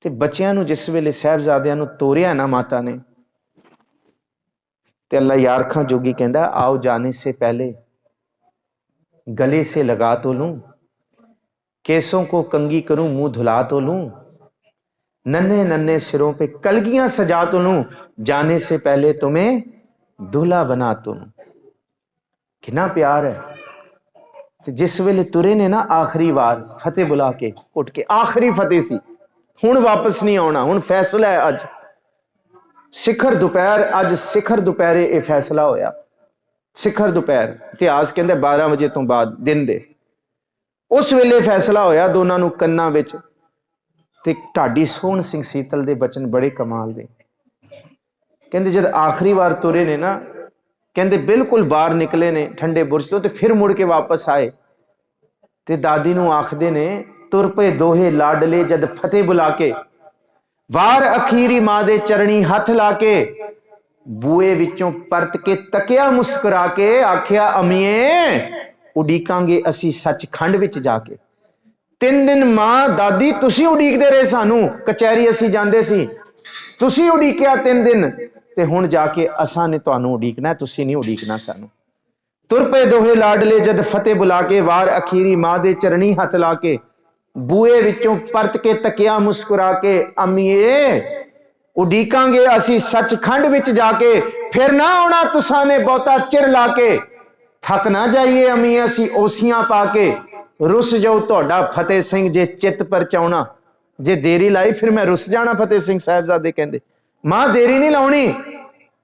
ते बच्चियां नूं जिस वेले साहबजादियां नूं तोरिया ना माता ने, ते अल्लाह यार खां जोगी कहंदा आओ जाने से पहले गले से लगा तो लूं, केसों को कंगी करूं, मुंह धुला तो लूं, नन्हे नन्हे सिरों पे कलगियां सजा तो लूं, जाने से पहले तुम्हें दूल्हा बना तो लूं। कितना प्यार है। तो जिस वेले तुरे ने ना आखिरी बार फतेह बुला के उठ के, आखिरी फतेह सी, हुण वापस नहीं आना, हुण फैसला है। अज सिखर दोपहर, अज सिखर दोपहरे यह फैसला होया। सिखर दोपहर इतिहास कहंदे 12 वजे तो बाद दिन दे उस वेले फैसला होया। दोनों नूं कन्नां विच ते ढाडी सोहण सिंह सीतल दे बचन बड़े कमाल दे। कहंदे जद आखिरी बार तुरे ने ना, कहंदे बिल्कुल बाहर निकले ने ठंडे बुरज तो, फिर मुड़ के वापस आए ते दादी नूं आखदे ने तुर पे दोहे लाडले जद फतेह बुला के, वार अखीरी मां दे चरणी हथ ला के, बूए विचों परत के तकिया मुस्कुरा के, आखिया अमीए उडीकांगे असी सचखंड विच जाके। 3 दिन मां दादी तुसी उडीकदे रहे सानू, कचहरी असी जांदे सी, तुसी उडीकिया 3 दिन, ते हुण जाके असां ने तुहानू उडीकना, तुसी नहीं उडीकना सानू। तुर पे दोहे लाडले जद फतेह बुला के, वार अखीरी मां दे चरणी हथ ला के, बूए विचों परत के तकिया मुस्कुरा के, अमीए उडीकांगे असी सचखंड विच जाके, फिर ना आउणा तुसां ने बहुता चिर ला के, थक ना जाइए अमी असी ओसियां पाके, रुस जाओ तुहाडा फतेह सिंह जे चित परचाउणा, जे देरी लाई फिर मैं रुस जाना। फतेह सिंह साहिबजादे कहंदे मां देरी नहीं लाउणी।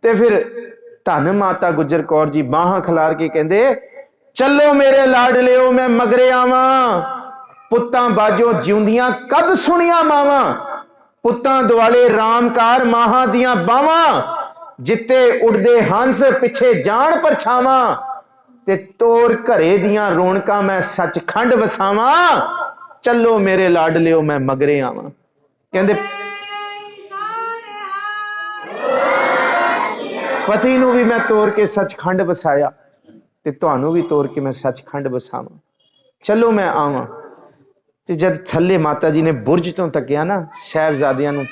ते फिर धन माता गुजर कौर जी बाहां खिलार के कहंदे चलो मेरे लाडलिओ मैं मगरे आवां, पुत्तां बाजो जिउंदियां कद सुनिया मावां, पुत्तां दुआले रामकार माहां दियां बावां, जिते उड़दे हंस पिछे जान परछावां, ते तोर घरे दियां रौनकां मैं सचखंड वसावां, चलो मेरे लाडलिओ मैं मगरे आवां। कहंदे पति नूं भी मैं तोर के सचखंड वसाया, ते तुहानू भी तोर के मैं सचखंड वसावां, चलो मैं आवां। ते जद थल्ले माता जी ने बुरज तो तकिया ना, साहिबजादियां नूं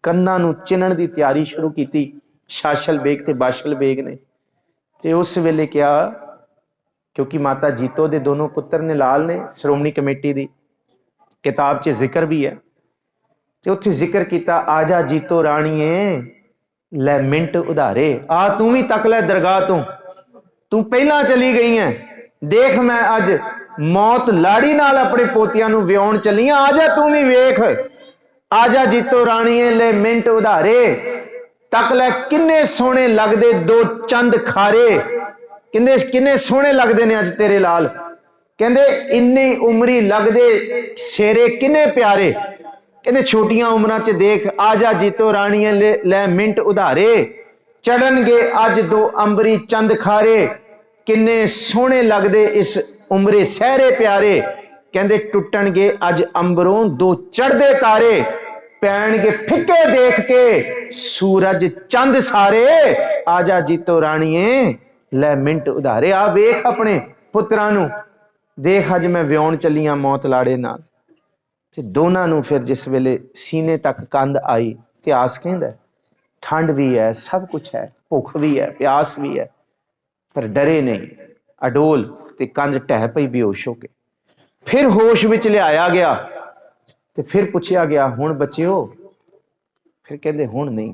कंधां नूं चिनण दी तैयारी शुरू की, शाशल बेग ते बाशल बेग ने। ते उस वेले क्या, क्योंकि माता जीतो दे दोनों पुत्र ने लाल ने, श्रोमणी कमेटी दी किताब च जिक्र भी है, ते उत्थे जिक्र किया आजा जीतो राणीए लै मिंट उधारे, आ तू भी तक लै दरगाह तू पहला चली गई है, देख मैं अज मौत लाड़ी नाल अपने पोतियां नूं विआउण चली आ, आजा तू भी वेख, आजा जीतो राणीए ले मिंट उधारे, तक लै किन्ने सोहणे लगदे दो चंद खारे, किन्ने किन्ने सोहणे लगदे ने अज तेरे लाल। कहंदे इन्नी उमरी लगदे शेरे किन्ने प्यारे, कहंदे छोटियां उमरां च देख, आजा जीतो राणीए ले मिंट उधारे, चढ़नगे अज दो अंबरी चंद खारे, किन्ने सोहणे लगदे इस उमरे सहरे प्यारे, कहंदे टुटणगे अज अंबरों दो चढ़दे तारे, पैणगे फिक्के देख के सूरज चंद सारे, आजा जीतो राणीए लै मिंट उधारे। आ वेख अपने पुत्रां नूं, देख अज मैं विआउण चली आ मौत लाड़े नाल। ते दोनों नूं फिर जिस वेले सीने तक कंध आई, इतिहास कहंदा ठंड भी है, सब कुछ है, भुख भी है, प्यास भी है, पर डरे नहीं, अडोल, ते कंध ढह पई बेहोश हो के। फिर होश विच लियाया गया, ते फिर पूछया गया हुण बच्चिओ, फिर कहंदे हुण नहीं,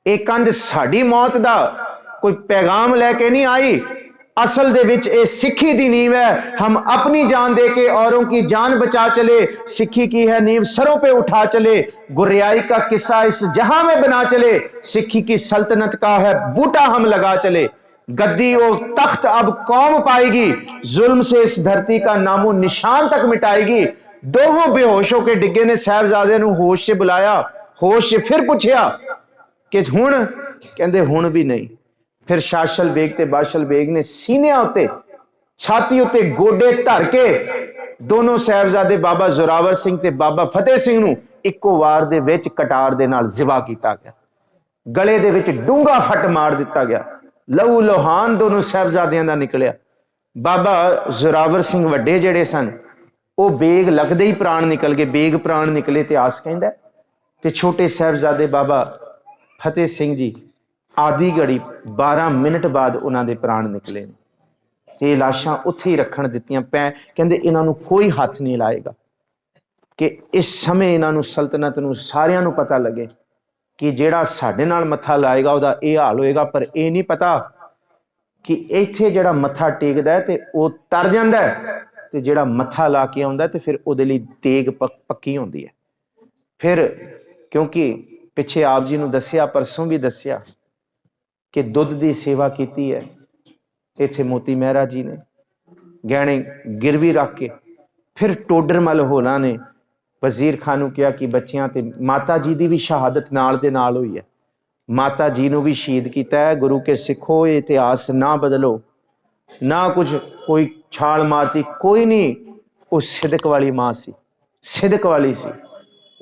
एक कंध साडी मौत दा कोई पैगाम लैके नहीं आई, असल दे विच ए सिक्खी दी नींव है, हम अपनी जान दे के औरों की जान बचा चले, सिक्खी की है नींव सरों पे उठा चले, गुर्रियाई का किस्सा इस जहां में बना चले, सिक्खी की सल्तनत का है बूटा हम लगा चले, गद्दी और तख्त अब कौम पाएगी, जुल्म से इस धरती का नामो निशान तक मिटाएगी। दोहों बेहोश होके डिगे ने, साहिबजादे नूं होश से बुलाया, होश से फिर पूछया कि हुण, कहंदे हुण भी नहीं। फिर शाशल बेग ते बाशल बेग ने सीनिया उत्ते छाती उत्ते गोडे धर के दोनों साहिबजादे बाबा जोरावर सिंह ते बाबा फतेह सिंह नूं इक्को वार दे विच कटार दे नाल जिबा कीता गया, गले दे विच डूंगा फट मार दिता गया, लहू लोहान दोनों साहिबजादियां दा निकलिया। बाबा जोरावर सिंह वड्डे जेड़े सन, वो बेग लगदे ही प्राण निकल गए, बेग प्राण निकले इतिहास कहंदा। ते छोटे साहिबजादे बाबा फतेह सिंह जी आधी घड़ी 12 मिनट बाद उन्होंने प्राण निकले, ते लाशां उत्थे ही रखण दित्तियां। कहंदे इन्हां नूं कोई हाथ नहीं लाएगा, कि इस समय इन्हां नूं सल्तनत नूं सारियां नूं पता लगे कि जेड़ा साडे नाल मत्था लाएगा उहदा इह हाल होएगा, पर यह नहीं पता कि इत्थे जेड़ा मत्था टेकदा है ते ओह तर जांदा है, ते जेड़ा मत्था ला के आउंदा ते फिर उहदे लई देग पक्की हुंदी है। फिर क्योंकि पिछे आप जी नूं दस्सिया, परसों भी दस्सिया कि दुध की सेवा की है, इत्थे मोती मेहरा जी ने गहने गिरवी रख के, फिर टोडरमल होना ने वजीर खान नूं कहा कि बच्चियां, ते माता जी की भी शहादत नाल दे नाल हुई है, माता जी नूं भी शहीद किया है। गुरु के सिखो ये इतिहास ना बदलो, ना कुछ कोई छाल मारती, कोई नहीं, वो सिदक वाली माँ सी, सिदक वाली सी।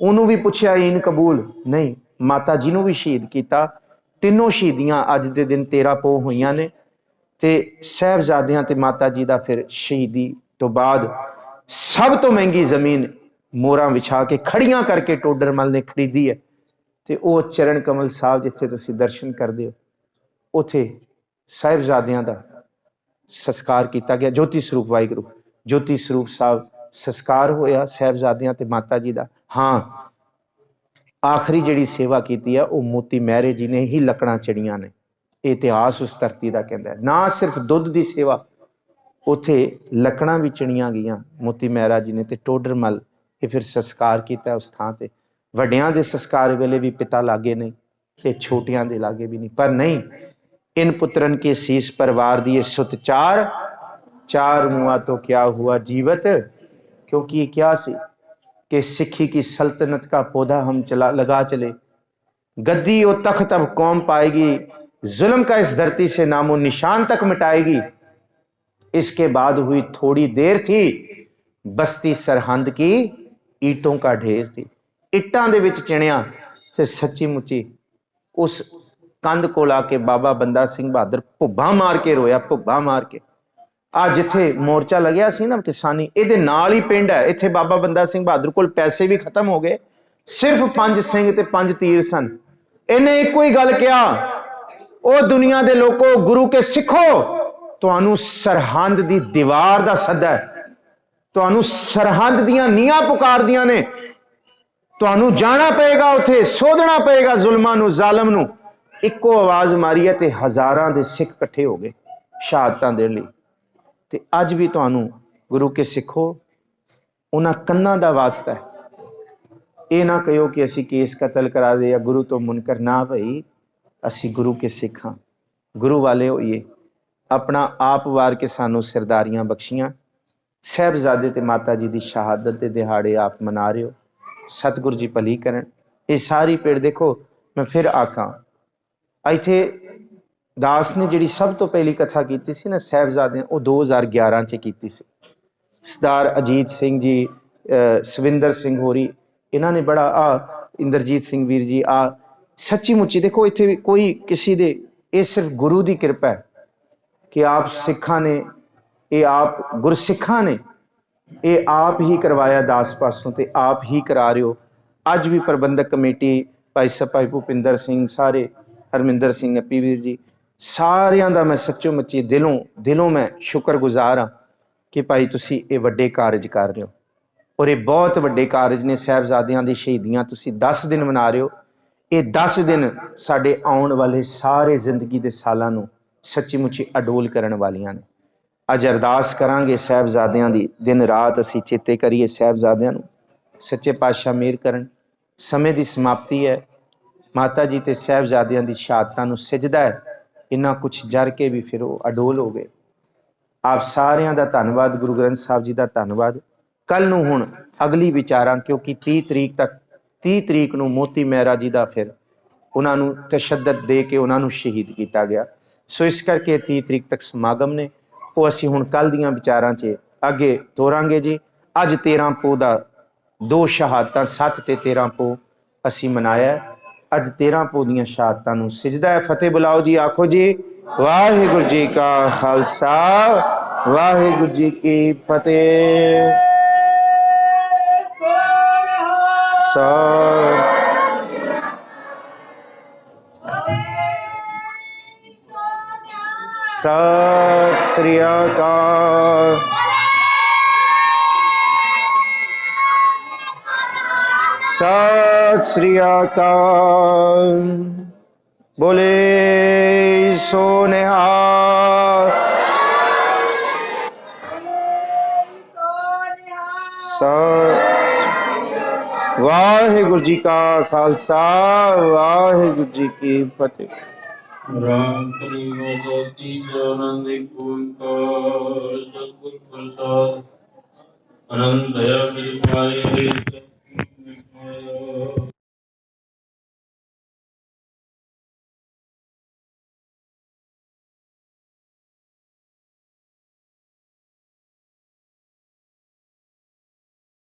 ਉਹਨੂੰ ਵੀ ਪੁੱਛਿਆ ਈਨ ਕਬੂਲ ਨਹੀਂ, ਮਾਤਾ ਜੀ ਨੂੰ ਵੀ ਸ਼ਹੀਦ ਕੀਤਾ। ਤਿੰਨੋਂ ਸ਼ਹੀਦੀਆਂ ਅੱਜ ਦੇ ਦਿਨ 13 ਪੋਹ ਹੋਈਆਂ ਨੇ। ਤੇ ਸਾਹਿਬਜ਼ਾਦਿਆਂ ਤੇ ਮਾਤਾ ਜੀ ਦਾ ਫਿਰ ਸ਼ਹੀਦੀ ਤੋਂ ਬਾਅਦ ਸਭ ਤੋਂ ਮਹਿੰਗੀ ਜ਼ਮੀਨ ਮੋਹਰਾਂ ਵਿਛਾ ਕੇ ਖੜੀਆਂ ਕਰਕੇ ਟੋਡਰਮਲ ਨੇ ਖਰੀਦੀ ਹੈ। ਤੇ ਉਹ ਚਰਨ ਕਮਲ ਸਾਹਿਬ ਜਿੱਥੇ ਤੁਸੀਂ ਦਰਸ਼ਨ ਕਰਦੇ ਹੋ, ਉੱਥੇ ਸਾਹਿਬਜ਼ਾਦਿਆਂ ਦਾ ਸੰਸਕਾਰ ਕੀਤਾ ਗਿਆ। ਜੋਤੀ ਸਰੂਪ ਵਾਹਿਗੁਰੂ ਜੋਤੀ ਸਰੂਪ ਸਾਹਿਬ ਸੰਸਕਾਰ ਹੋਇਆ ਸਾਹਿਬਜ਼ਾਦਿਆਂ ਤੇ ਮਾਤਾ ਜੀ ਦਾ। ਹਾਂ, ਆਖਰੀ ਜਿਹੜੀ ਸੇਵਾ ਕੀਤੀ ਆ ਉਹ ਮੋਤੀ ਮਹਿਰੇ ਜੀ ਨੇ ਹੀ ਲੱਕੜਾਂ ਚੜੀਆਂ ਨੇ। ਇਤਿਹਾਸ ਉਸ ਧਰਤੀ ਦਾ ਕਹਿੰਦਾ ਹੈ। ਨਾ ਸਿਰਫ ਦੁੱਧ ਦੀ ਸੇਵਾ, ਉੱਥੇ ਲੱਕੜਾਂ ਵੀ ਚਣੀਆਂ ਗਈਆਂ ਮੋਤੀ ਮਹਿਰਾ ਜੀ ਨੇ। ਤੇ ਟੋਡਰਮਲ ਇਹ ਫਿਰ ਸੰਸਕਾਰ ਕੀਤਾ ਉਸ ਥਾਂ ਤੇ। ਵੱਡਿਆਂ ਦੇ ਸੰਸਕਾਰ ਵੇਲੇ ਵੀ ਪਿਤਾ ਲਾਗੇ ਨਹੀਂ ਤੇ ਛੋਟਿਆਂ ਦੇ ਲਾਗੇ ਵੀ ਨਹੀਂ। ਪਰ ਨਹੀਂ, इन पुत्रन के शीश परिवार दिए सुत चार, चार मुआ तो क्या हुआ जीवत। क्योंकि ये क्या सी कि सिक्खी की सल्तनत का पौधा हम लगा चले, गद्दी और तख्त अब कौम पाएगी, जुल्म का इस धरती से नामो निशान तक मिटाएगी। इसके बाद हुई थोड़ी देर थी, बस्ती सरहंद की ईटों का ढेर थी। इट्टां दे विच चिणिया ते सच्ची मुची उस कंध को आके बाबा बंदा सिंह बहादुर भुब्बा मार के रोया, भुब्बा मार के। आ जिथे मोर्चा लग्या सी ना किसानी, इहदे नाल ही पिंड है। इत्थे बाबा बंदा सिंह बहादुर कोल पैसे भी खत्म हो गए, सिर्फ 5 सिंह ते 5 तीर सन। इन्हें एक ही गल कहा, ओ दुनिया दे लोगों, गुरु के सिखो, तुहानू सरहंद दी दीवार दा सदा है, तुहानू सरहंद दियां नीहां पुकारदियां ने, तुहानू जाना पेगा, उत्थे सोधना पेगा जुल्मां नू, जालम नू। ਇੱਕੋ ਆਵਾਜ਼ ਮਾਰੀ ਹੈ ਤੇ ਹਜ਼ਾਰਾਂ ਦੇ ਸਿੱਖ ਇਕੱਠੇ ਹੋ ਗਏ ਸ਼ਹਾਦਤਾਂ ਦੇਣ ਲਈ। ਤੇ ਅੱਜ ਵੀ ਤੁਹਾਨੂੰ ਗੁਰੂ ਕੇ ਸਿੱਖੋ, ਉਹਨਾਂ ਕੰਨਾਂ ਦਾ ਵਾਸਤਾ ਹੈ। ਇਹ ਨਾ ਕਹਿਓ ਕਿ ਅਸੀਂ ਕੇਸ ਕਤਲ ਕਰਾ ਦੇ ਜਾਂ ਗੁਰੂ ਤੋਂ ਮੁਨਕਰ ਨਾ। ਭਾਈ, ਅਸੀਂ ਗੁਰੂ ਕੇ ਸਿੱਖ ਹਾਂ, ਗੁਰੂ ਵਾਲੇ ਹੋਈਏ। ਆਪਣਾ ਆਪ ਵਾਰ ਕੇ ਸਾਨੂੰ ਸਰਦਾਰੀਆਂ ਬਖਸ਼ੀਆਂ। ਸਾਹਿਬਜ਼ਾਦੇ ਤੇ ਮਾਤਾ ਜੀ ਦੀ ਸ਼ਹਾਦਤ ਦੇ ਦਿਹਾੜੇ ਆਪ ਮਨਾ ਰਹੇ ਹੋ। ਸਤਿਗੁਰੂ ਜੀ ਭਲੀ ਕਰਨ। ਇਹ ਸਾਰੀ ਪੀੜ ਦੇਖੋ, ਮੈਂ ਫਿਰ ਆਖਾਂ, ਇੱਥੇ ਦਾਸ ਨੇ ਜਿਹੜੀ ਸਭ ਤੋਂ ਪਹਿਲੀ ਕਥਾ ਕੀਤੀ ਸੀ ਨਾ ਸਾਹਿਬਜ਼ਾਦਿਆਂ, ਉਹ 2011 'ਚ ਕੀਤੀ ਸੀ। ਸਰਦਾਰ ਅਜੀਤ ਸਿੰਘ ਜੀ, ਸਵਿੰਦਰ ਸਿੰਘ ਹੋਰੀ, ਇਹਨਾਂ ਨੇ ਬੜਾ ਇੰਦਰਜੀਤ ਸਿੰਘ ਵੀਰ ਜੀ, ਸੱਚੀ ਮੁੱਚੀ ਦੇਖੋ ਇੱਥੇ ਵੀ ਕੋਈ ਕਿਸੇ ਦੇ, ਇਹ ਸਿਰਫ ਗੁਰੂ ਦੀ ਕਿਰਪਾ ਹੈ ਕਿ ਆਪ ਸਿੱਖਾਂ ਨੇ, ਇਹ ਆਪ ਗੁਰਸਿੱਖਾਂ ਨੇ ਇਹ ਆਪ ਹੀ ਕਰਵਾਇਆ ਦਾਸ ਪਾਸੋਂ ਤੇ ਆਪ ਹੀ ਕਰਾ ਰਹੇ ਹੋ। ਅੱਜ ਵੀ ਪ੍ਰਬੰਧਕ ਕਮੇਟੀ, ਭਾਈ ਸਾਹਿਬ, ਭਾਈ ਭੁਪਿੰਦਰ ਸਿੰਘ, ਸਾਰੇ, ਹਰਮਿੰਦਰ ਸਿੰਘ, ਅੱਪੀ ਵੀਰ ਜੀ, ਸਾਰਿਆਂ ਦਾ ਮੈਂ ਸੱਚੋ ਮੁੱਚੀ ਦਿਲੋਂ ਮੈਂ ਸ਼ੁਕਰਗੁਜ਼ਾਰ ਹਾਂ ਕਿ ਭਾਈ ਤੁਸੀਂ ਇਹ ਵੱਡੇ ਕਾਰਜ ਕਰ ਰਹੇ ਹੋ। ਔਰ ਇਹ ਬਹੁਤ ਵੱਡੇ ਕਾਰਜ ਨੇ। ਸਾਹਿਬਜ਼ਾਦਿਆਂ ਦੀ ਸ਼ਹੀਦੀਆਂ ਤੁਸੀਂ 10 ਦਿਨ ਮਨਾ ਰਹੇ ਹੋ। ਇਹ 10 ਦਿਨ ਸਾਡੇ ਆਉਣ ਵਾਲੇ ਸਾਰੇ ਜ਼ਿੰਦਗੀ ਦੇ ਸਾਲਾਂ ਨੂੰ ਸੱਚੀ ਮੁੱਚੀ ਅਡੋਲ ਕਰਨ ਵਾਲੀਆਂ ਨੇ। ਅੱਜ ਅਰਦਾਸ ਕਰਾਂਗੇ ਸਾਹਿਬਜ਼ਾਦਿਆਂ ਦੀ, ਦਿਨ ਰਾਤ ਅਸੀਂ ਚੇਤੇ ਕਰੀਏ ਸਾਹਿਬਜ਼ਾਦਿਆਂ ਨੂੰ। ਸੱਚੇ ਪਾਤਸ਼ਾਹ ਮਿਹਰ ਕਰਨ। ਸਮੇਂ ਦੀ ਸਮਾਪਤੀ ਹੈ। ਮਾਤਾ ਜੀ ਤੇ ਸਾਹਿਬਜ਼ਾਦਿਆਂ ਦੀ ਸ਼ਹਾਦਤਾਂ ਨੂੰ ਸਿਜਦਾ ਹੈ। ਇੰਨਾ ਕੁਛ ਜਰ ਕੇ ਵੀ ਫਿਰ ਉਹ ਅਡੋਲ ਹੋ ਗਏ। ਆਪ ਸਾਰਿਆਂ ਦਾ ਧੰਨਵਾਦ, ਗੁਰੂ ਗ੍ਰੰਥ ਸਾਹਿਬ ਜੀ ਦਾ ਧੰਨਵਾਦ। ਕੱਲ ਨੂੰ ਹੁਣ ਅਗਲੀ ਵਿਚਾਰਾਂ, ਕਿਉਂਕਿ 30 ਤਰੀਕ ਨੂੰ ਮੋਤੀ ਮਹਿਰਾ ਜੀ ਦਾ ਫਿਰ ਉਹਨਾਂ ਨੂੰ ਤਸ਼ੱਦਦ ਦੇ ਕੇ ਉਹਨਾਂ ਨੂੰ ਸ਼ਹੀਦ ਕੀਤਾ ਗਿਆ। ਸੋ ਇਸ ਕਰਕੇ 30 ਤਰੀਕ ਤੱਕ ਸਮਾਗਮ ਨੇ, ਉਹ ਅਸੀਂ ਹੁਣ ਕੱਲ ਦੀਆਂ ਵਿਚਾਰਾਂ 'ਚ ਅੱਗੇ ਤੋਰਾਂਗੇ ਜੀ। ਅੱਜ 13 ਪੋਹ ਦਾ 2 ਸ਼ਹਾਦਤਾਂ, 7 ਤੇ 13 ਪੋਹ ਅਸੀਂ ਮਨਾਇਆ। ਅੱਜ 13 ਪੋਹ ਦੀਆਂ ਸ਼ਹਾਦਤਾਂ ਨੂੰ ਸਿਜਦਾ ਹੈ। ਫਤਿਹ ਬੁਲਾਓ ਜੀ, ਆਖੋ ਜੀ ਵਾਹਿਗੁਰੂ ਜੀ ਕਾ ਖਾਲਸਾ, ਵਾਹਿਗੁਰੂ ਜੀ ਕੀ ਫਤਿਹ। ਸਤਿ ਸ੍ਰੀ ਅਕਾਲ। सत श्री अकाल। बोले सो निहाल। वाहिगुरु जी का खालसा, वाहिगुरु जी की फतेह। राम करी ज्योति आनंद सतगुर प्रसाद अनंत दया कृपाए